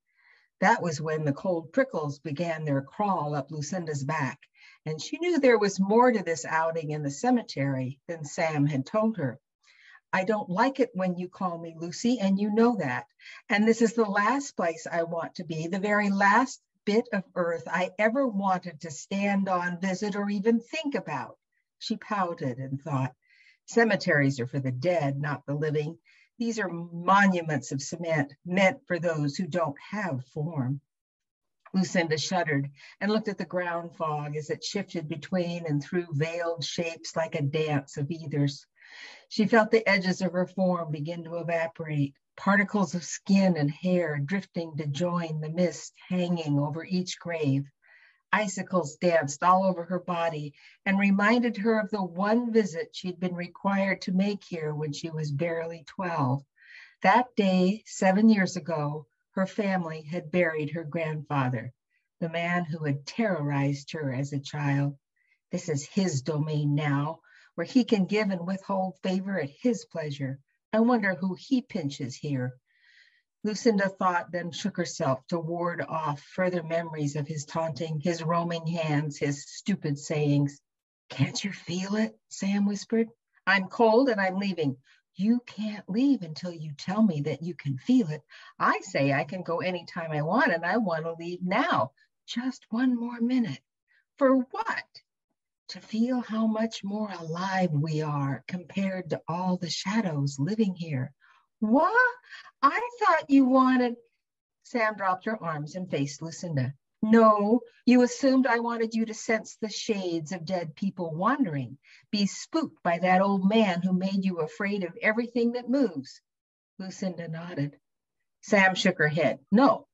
That was when the cold prickles began their crawl up Lucinda's back, and she knew there was more to this outing in the cemetery than Sam had told her. I don't like it when you call me Lucy, and you know that. And this is the last place I want to be, the very last bit of earth I ever wanted to stand on, visit, or even think about. She pouted and thought, cemeteries are for the dead, not the living. These are monuments of cement meant for those who don't have form. Lucinda shuddered and looked at the ground fog as it shifted between and through veiled shapes like a dance of ethers. She felt the edges of her form begin to evaporate, particles of skin and hair drifting to join the mist hanging over each grave. Icicles danced all over her body and reminded her of the one visit she'd been required to make here when she was barely 12. That day, 7 years ago, her family had buried her grandfather, the man who had terrorized her as a child. This is his domain now, where he can give and withhold favor at his pleasure. I wonder who he pinches here. Lucinda thought, then shook herself to ward off further memories of his taunting, his roaming hands, his stupid sayings. Can't you feel it? Sam whispered. I'm cold and I'm leaving. You can't leave until you tell me that you can feel it. I say I can go anytime I want, and I want to leave now. Just one more minute. For what? To feel how much more alive we are compared to all the shadows living here. What? I thought you wanted... Sam dropped her arms and faced Lucinda. No, you assumed I wanted you to sense the shades of dead people wandering, be spooked by that old man who made you afraid of everything that moves. Lucinda nodded. Sam shook her head. No,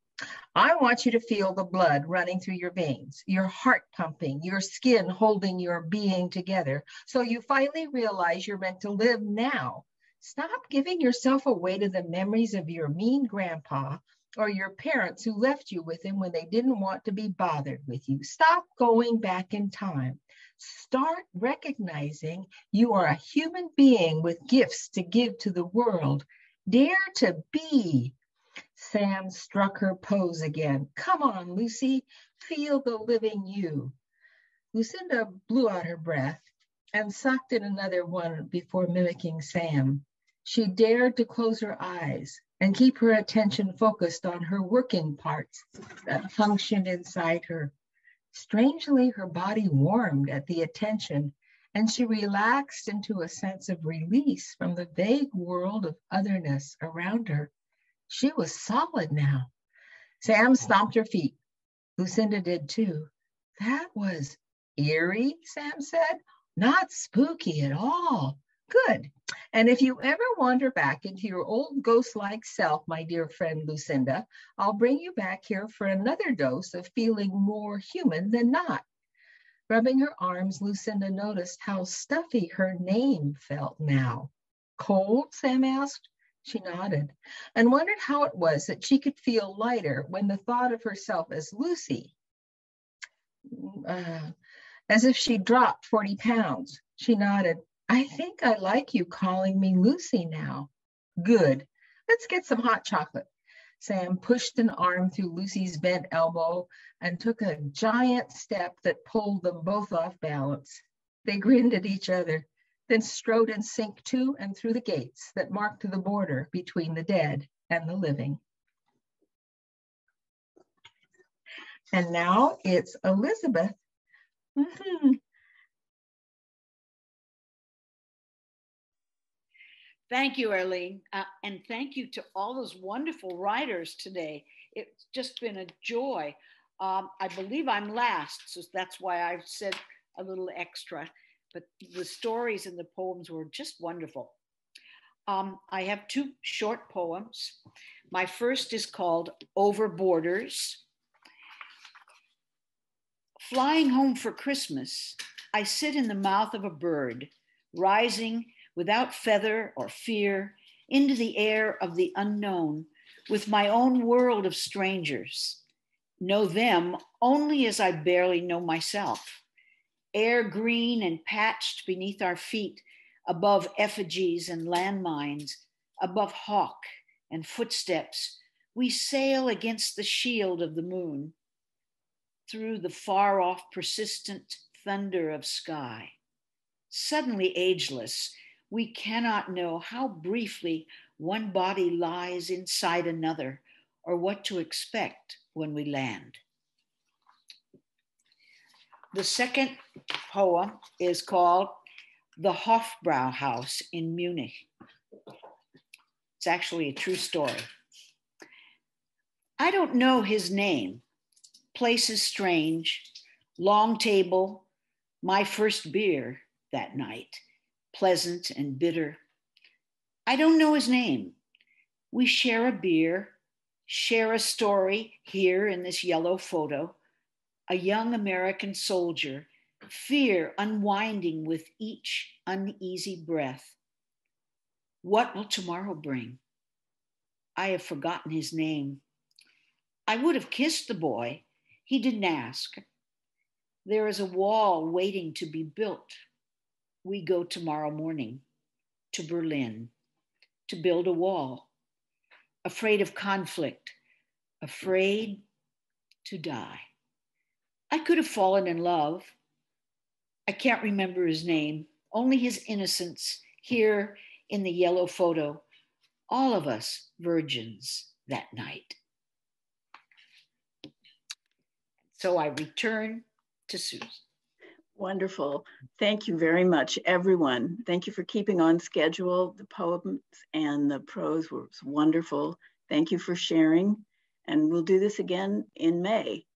I want you to feel the blood running through your veins, your heart pumping, your skin holding your being together, so you finally realize you're meant to live now. Stop giving yourself away to the memories of your mean grandpa or your parents who left you with him when they didn't want to be bothered with you. Stop going back in time. Start recognizing you are a human being with gifts to give to the world. Dare to be. Sam struck her pose again. Come on, Lucy, feel the living you. Lucinda blew out her breath and sucked in another one before mimicking Sam. She dared to close her eyes and keep her attention focused on her working parts that functioned inside her. Strangely, her body warmed at the attention, and she relaxed into a sense of release from the vague world of otherness around her. She was solid now. Sam stomped her feet. Lucinda did too. That was eerie, Sam said. Not spooky at all. Good. And if you ever wander back into your old ghost-like self, my dear friend Lucinda, I'll bring you back here for another dose of feeling more human than not. Rubbing her arms, Lucinda noticed how stuffy her name felt now. Cold? Sam asked. She nodded and wondered how it was that she could feel lighter when the thought of herself as Lucy, as if she dropped 40 pounds. She nodded. I think I like you calling me Lucy now. Good. Let's get some hot chocolate. Sam pushed an arm through Lucy's bent elbow and took a giant step that pulled them both off balance. They grinned at each other, then strode in sync to and through the gates that marked the border between the dead and the living. And now it's Elizabeth. Thank you, Arlene, and thank you to all those wonderful writers today. It's just been a joy. I believe I'm last, so that's why I've said a little extra, but the stories and the poems were just wonderful. I have two short poems. My first is called Over Borders. Flying home for Christmas, I sit in the mouth of a bird, rising without feather or fear, into the air of the unknown with my own world of strangers. Know them only as I barely know myself. Air green and patched beneath our feet, above effigies and landmines, above hawk and footsteps, we sail against the shield of the moon, through the far off persistent thunder of sky. Suddenly ageless, we cannot know how briefly one body lies inside another or what to expect when we land. The second poem is called The Hofbrauhaus in Munich. It's actually a true story. I don't know his name. Place is strange. Long table. My first beer that night. Pleasant and bitter. I don't know his name. We share a beer, share a story here in this yellow photo. A young American soldier, fear unwinding with each uneasy breath. What will tomorrow bring? I have forgotten his name. I would have kissed the boy. He didn't ask. There is a wall waiting to be built. We go tomorrow morning to Berlin to build a wall, afraid of conflict, afraid to die. I could have fallen in love. I can't remember his name, only his innocence here in the yellow photo. All of us virgins that night. So I return to Susan. Wonderful. Thank you very much, everyone. Thank you for keeping on schedule. The poems and the prose were wonderful. Thank you for sharing. And we'll do this again in May.